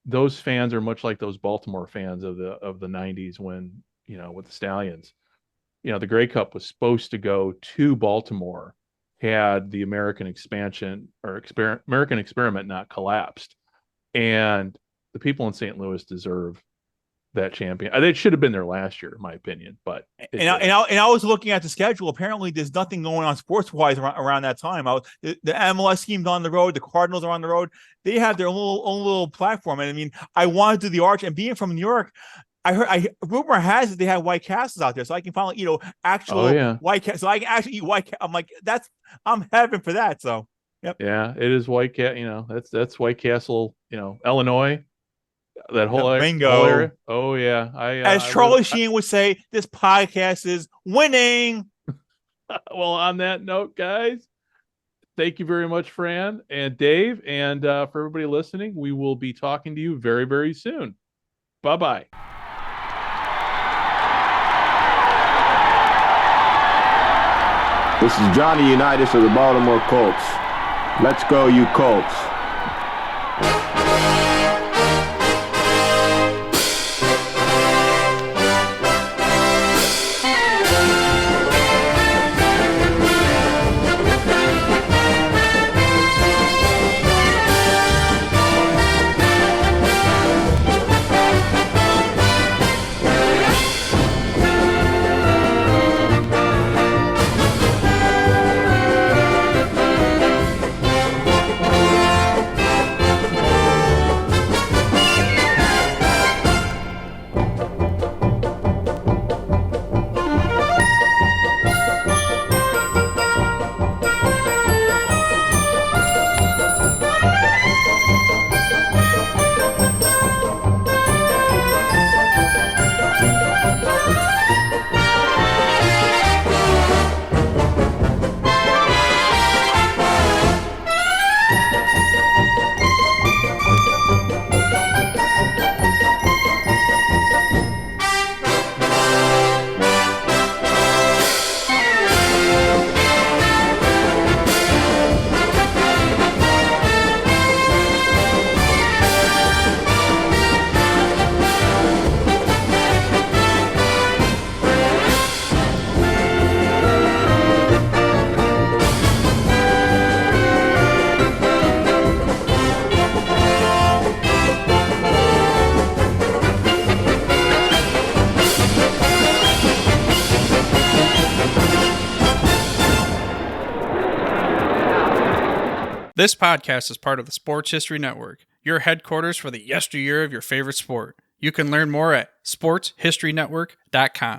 those fans are much like those Baltimore fans of the 90s when, with the Stallions. The Grey Cup was supposed to go to Baltimore had the American expansion or American experiment not collapsed. And the people in St. Louis deserve that champion. It should have been there last year, in my opinion. But I was looking at the schedule. Apparently, there's nothing going on sports wise around that time. The MLS team's on the road. The Cardinals are on the road. They have their own little platform. And I mean, I want to do the Arch. And being from New York, rumor has it they have White Castles out there, so I can finally actual White Castle. So I can actually eat White Castle. I'm like, I'm heaven for that. So yep. Yeah, it is White Castle. That's White Castle. Illinois. That whole area. Oh yeah. As Charlie Sheen would say, this podcast is winning. Well, on that note, guys, thank you very much, Fran and Dave, and for everybody listening, we will be talking to you very, very soon. Bye-bye. This is Johnny Unitas of the Baltimore Colts. Let's go, you Colts. This podcast is part of the Sports History Network, your headquarters for the yesteryear of your favorite sport. You can learn more at sportshistorynetwork.com.